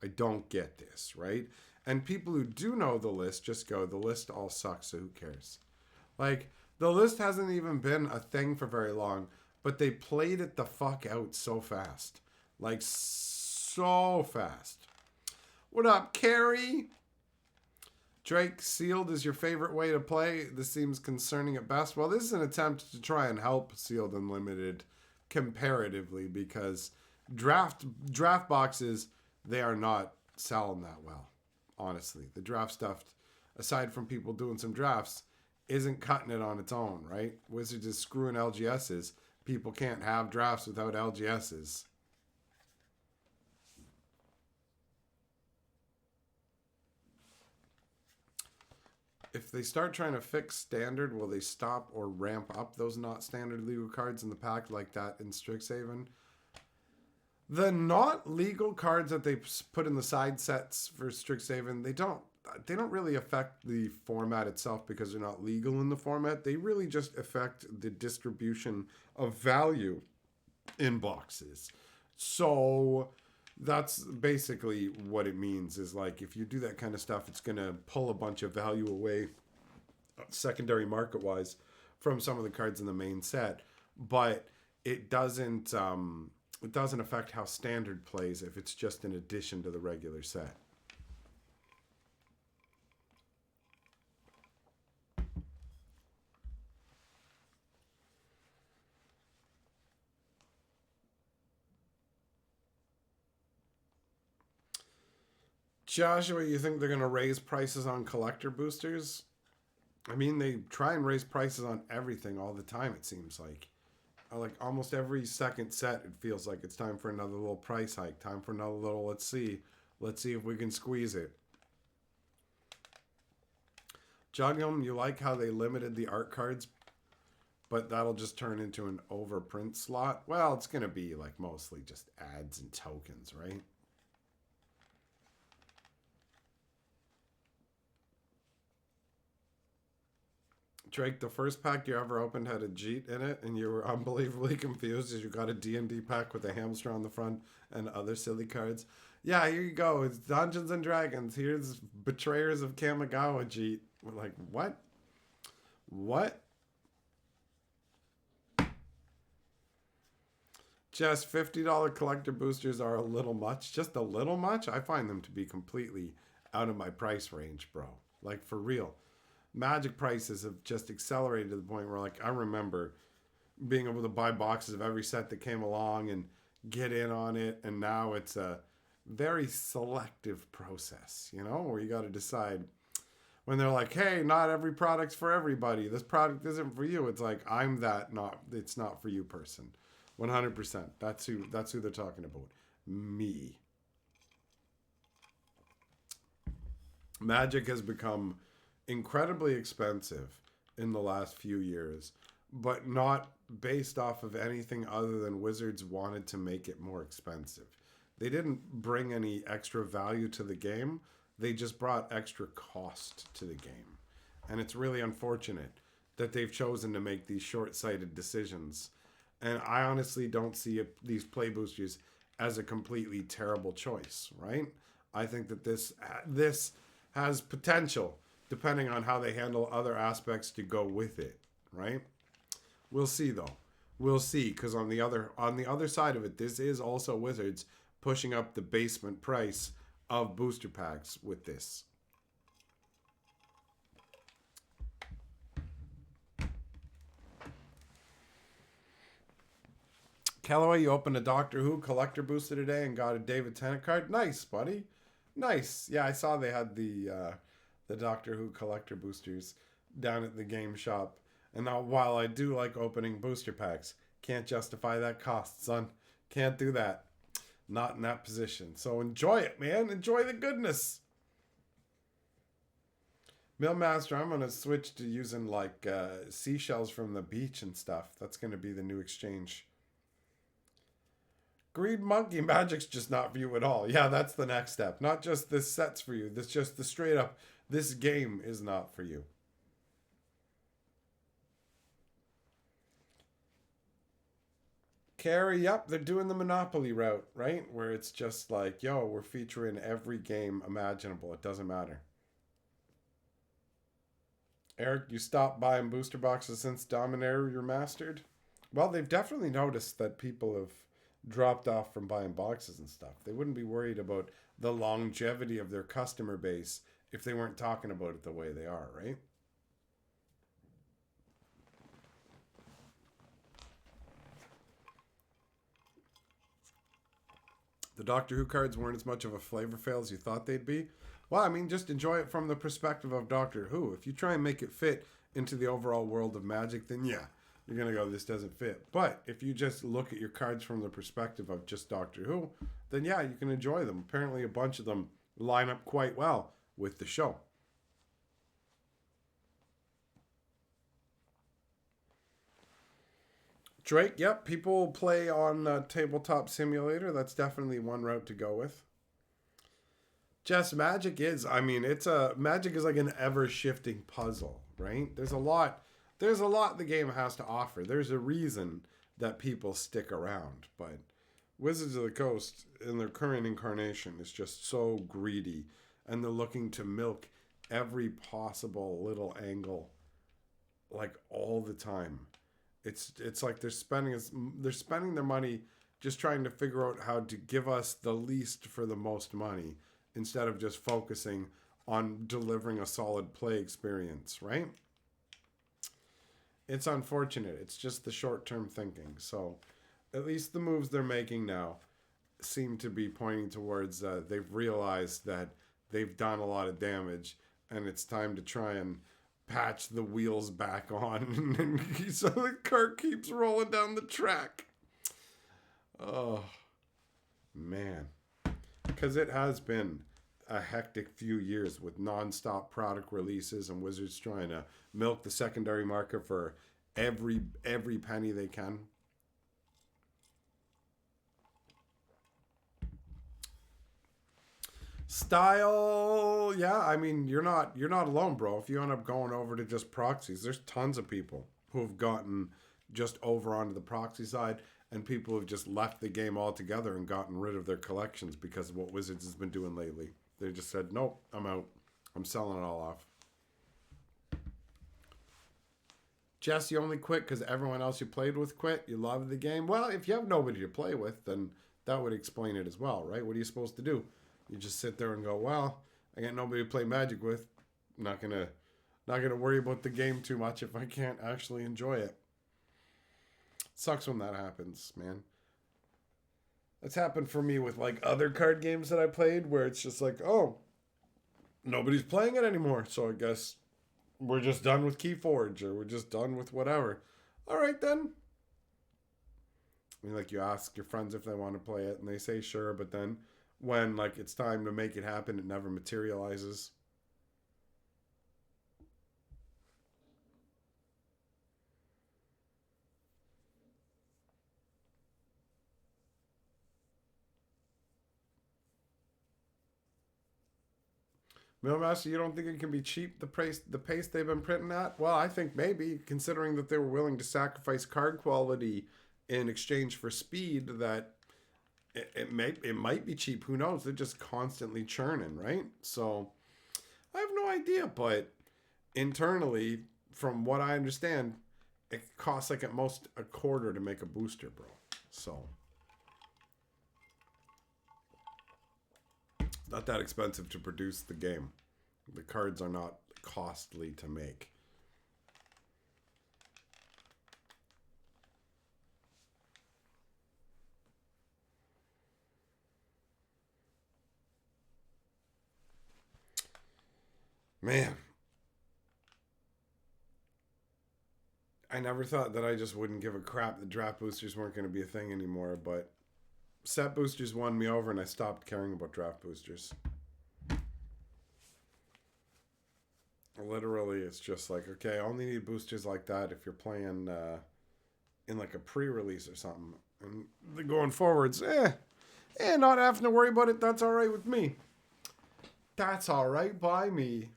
I don't get this, right? And people who do know the list just go, the list all sucks, so who cares? Like, the list hasn't even been a thing for very long, but they played it the fuck out so fast. Like, so fast. What up, Carrie? Drake, sealed is your favorite way to play. This seems concerning at best. Well, this is an attempt to try and help Sealed Unlimited comparatively, because draft boxes, they are not selling that well, honestly. The draft stuff, aside from people doing some drafts, isn't cutting it on its own, right? Wizards is screwing LGSs. People can't have drafts without LGSs. If they start trying to fix standard, will they stop or ramp up those not standard legal cards in the pack like that in Strixhaven? The not legal cards that they put in the side sets for Strixhaven, they don't really affect the format itself because they're not legal in the format. They really just affect the distribution of value in boxes. So that's basically what it means, is like, if you do that kind of stuff, it's going to pull a bunch of value away secondary market wise from some of the cards in the main set, but it doesn't affect how standard plays if it's just an addition to the regular set. Joshua, you think they're going to raise prices on collector boosters? I mean, they try and raise prices on everything all the time, it seems like. Like, almost every second set, it feels like it's time for another little price hike. Time for another little, let's see if we can squeeze it. Jugnum, you like how they limited the art cards, but that'll just turn into an overprint slot? Well, it's going to be, like, mostly just ads and tokens, right? Drake, the first pack you ever opened had a Jeet in it, and you were unbelievably confused as you got a D&D pack with a hamster on the front and other silly cards. Yeah, here you go. It's Dungeons and Dragons. Here's Betrayers of Kamigawa Jeet. We're like, what? What? Just $50 collector boosters are a little much. Just a little much? I find them to be completely out of my price range, bro. Like, for real. Magic prices have just accelerated to the point where, like, I remember being able to buy boxes of every set that came along and get in on it, and now it's a very selective process, you know, where you got to decide when they're like, hey, not every product's for everybody. This product isn't for you. It's like, I'm that it's not for you person. 100%. That's who they're talking about. Me. Magic has become incredibly expensive in the last few years, but not based off of anything other than Wizards wanted to make it more expensive. They didn't bring any extra value to the game. They just brought extra cost to the game. And it's really unfortunate that they've chosen to make these short-sighted decisions. And I honestly don't see these play boosters as a completely terrible choice, right? I think that this has potential, depending on how they handle other aspects to go with it, right? We'll see, though. We'll see, because on the other side of it, this is also Wizards pushing up the basement price of booster packs with this. Callaway, you opened a Doctor Who collector booster today and got a David Tennant card. Nice, buddy. Nice. Yeah, I saw they had the Doctor Who collector boosters. down at the game shop. And now, while I do like opening booster packs, can't justify that cost, son. Can't do that. Not in that position. So enjoy it, man. Enjoy the goodness. Millmaster, I'm going to switch to using like seashells from the beach and stuff. That's going to be the new exchange. Greed Monkey, Magic's just not for you at all. Yeah, that's the next step. Not just this set's for you. This just the straight up, this game is not for you. Carrie, yep, they're doing the Monopoly route, right? Where it's just like, yo, we're featuring every game imaginable. It doesn't matter. Eric, you stopped buying booster boxes since Dominator remastered? Well, they've definitely noticed that people have dropped off from buying boxes and stuff. They wouldn't be worried about the longevity of their customer base if they weren't talking about it the way they are, right? The Doctor Who cards weren't as much of a flavor fail as you thought they'd be. Well, I mean, just enjoy it from the perspective of Doctor Who. If you try and make it fit into the overall world of Magic, then yeah, you're going to go, this doesn't fit. But if you just look at your cards from the perspective of just Doctor Who, then yeah, you can enjoy them. Apparently, a bunch of them line up quite well with the show. Drake, yep, people play on Tabletop Simulator. That's definitely one route to go with. Just Magic is, I mean, Magic is like an ever shifting puzzle, right? There's a lot the game has to offer. There's a reason that people stick around, but Wizards of the Coast in their current incarnation is just so greedy, and they're looking to milk every possible little angle like all the time. It's like they're spending their money just trying to figure out how to give us the least for the most money instead of just focusing on delivering a solid play experience, right? It's unfortunate. It's just the short-term thinking. So, at least the moves they're making now seem to be pointing towards they've realized that they've done a lot of damage and it's time to try and patch the wheels back on and so the car keeps rolling down the track. Oh, man. Because it has been a hectic few years with non-stop product releases and Wizards trying to milk the secondary market for every penny they can. Style, yeah, I mean you're not alone, bro. If you end up going over to just proxies, there's tons of people who have gotten just over onto the proxy side and people who've just left the game altogether and gotten rid of their collections because of what Wizards has been doing lately. They just said, nope, I'm out. I'm selling it all off. Jess, you only quit because everyone else you played with quit? You love the game? Well, if you have nobody to play with, then that would explain it as well, right? What are you supposed to do? You just sit there and go, well, I got nobody to play Magic with. I'm not gonna worry about the game too much if I can't actually enjoy it. Sucks when that happens, man. That's happened for me with like other card games that I played where it's just like, oh, nobody's playing it anymore. So I guess we're just done with Keyforge or we're just done with whatever. All right then. I mean, like you ask your friends if they want to play it and they say sure, but then when like it's time to make it happen, it never materializes. Millmaster, you don't think it can be cheap, the pace they've been printing at? Well, I think maybe, considering that they were willing to sacrifice card quality in exchange for speed, that it might be cheap. Who knows? They're just constantly churning, right? So I have no idea, but internally, from what I understand, it costs like at most a quarter to make a booster, bro. So not that expensive to produce the game. The cards are not costly to make. Man, I never thought that I just wouldn't give a crap that draft boosters weren't going to be a thing anymore, but set boosters won me over and I stopped caring about draft boosters. Literally, it's just like, okay, I only need boosters like that if you're playing in like a pre-release or something. And going forwards, not having to worry about it, that's all right with me. That's all right by me.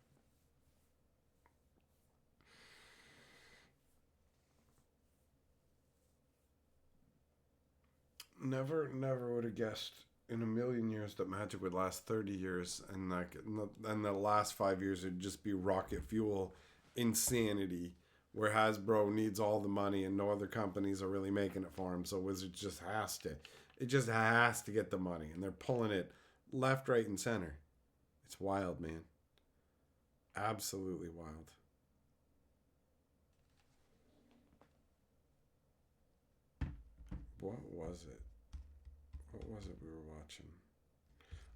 Never would have guessed in a million years that Magic would last 30 years, and like, and the last 5 years would just be rocket fuel insanity, where Hasbro needs all the money and no other companies are really making it for them. So Wizards just has to, it just has to get the money, and they're pulling it left, right, and center. It's wild, man. Absolutely wild. What was it? What was it we were watching?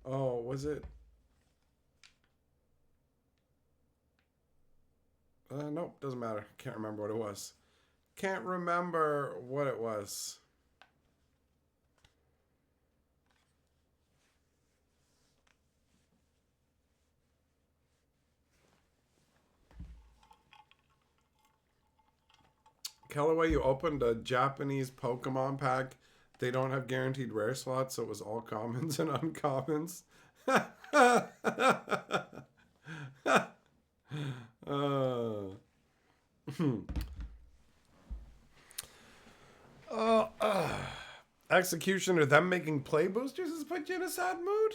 Oh, was it? Nope, doesn't matter. Can't remember what it was. Can't remember what it was. Callaway, you opened a Japanese Pokemon pack. They don't have guaranteed rare slots, so it was all commons and uncommons. Executioner, them making play boosters has put you in a sad mood?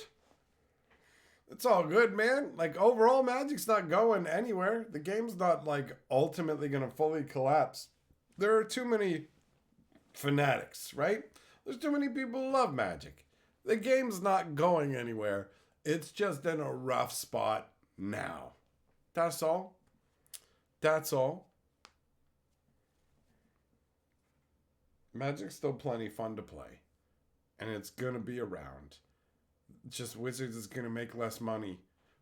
It's all good, man. Like, overall, Magic's not going anywhere. The game's not, like, ultimately going to fully collapse. There are too many fanatics, right? There's too many people who love Magic. The game's not going anywhere. It's just in a rough spot now. That's all. That's all. Magic's still plenty fun to play. And it's going to be around. Just Wizards is going to make less money.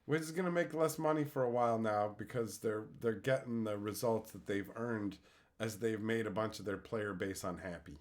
Wizards is going to make less money for a while now because they're getting the results that they've earned as they've made a bunch of their player base unhappy.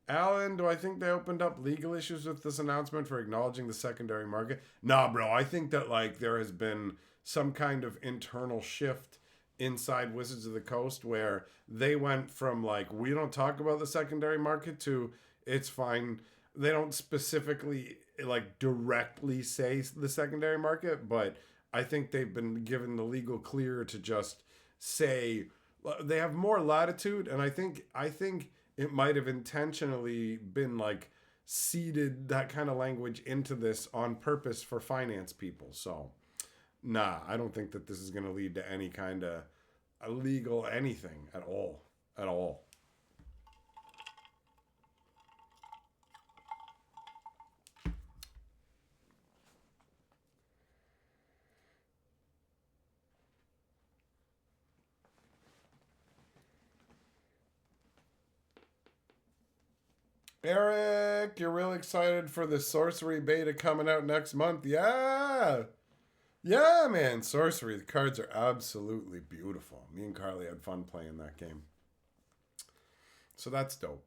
Alan, do I think they opened up legal issues with this announcement for acknowledging the secondary market? Nah, bro. I think that like there has been some kind of internal shift inside Wizards of the Coast where they went from like, we don't talk about the secondary market to it's fine. They don't specifically like directly say the secondary market, but I think they've been given the legal clear to just say they have more latitude, and I think it might have intentionally been like seeded that kind of language into this on purpose for finance people. So, nah, I don't think that this is going to lead to any kind of illegal anything at all. At all. Eric, you're real excited for the Sorcery beta coming out next month. Yeah. Yeah, man. Sorcery, the cards are absolutely beautiful. Me and Carly had fun playing that game. So that's dope.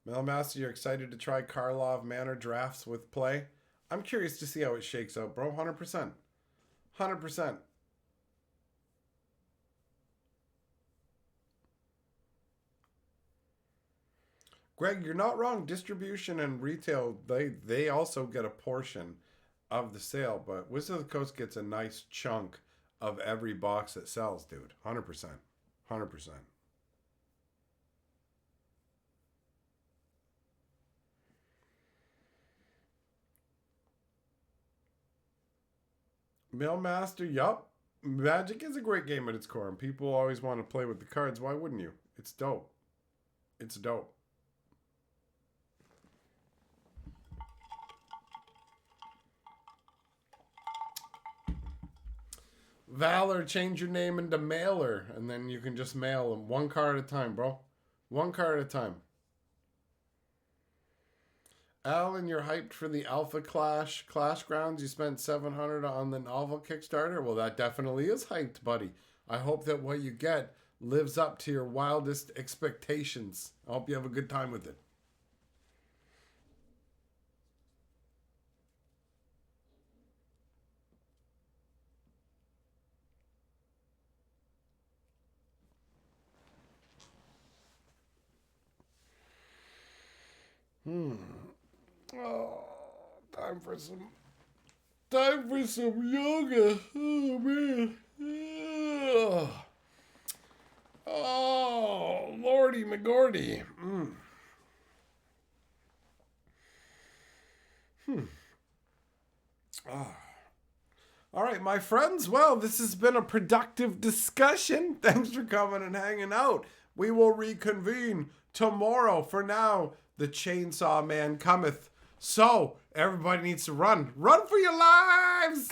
Melmaster, you're excited to try Karlov Manor drafts with play? I'm curious to see how it shakes out, bro. 100%. 100%. Greg, you're not wrong. Distribution and retail, they also get a portion of the sale, but Wizard of the Coast gets a nice chunk of every box that sells, dude. 100%. 100%. Mailmaster, yup. Magic is a great game at its core, and people always want to play with the cards. Why wouldn't you? It's dope. It's dope. Valor, change your name into Mailer, and then you can just mail them one card at a time, bro. One card at a time. Alan, you're hyped for the Alpha Clash Grounds. You spent $700 on the novel Kickstarter. Well, that definitely is hyped, buddy. I hope that what you get lives up to your wildest expectations. I hope you have a good time with it. Oh, time for some yoga. Oh man. Oh, Lordy McGordy. All right, my friends. Well, this has been a productive discussion. Thanks for coming and hanging out. We will reconvene tomorrow. For now, the Chainsaw Man cometh. So, everybody needs to run. Run for your lives!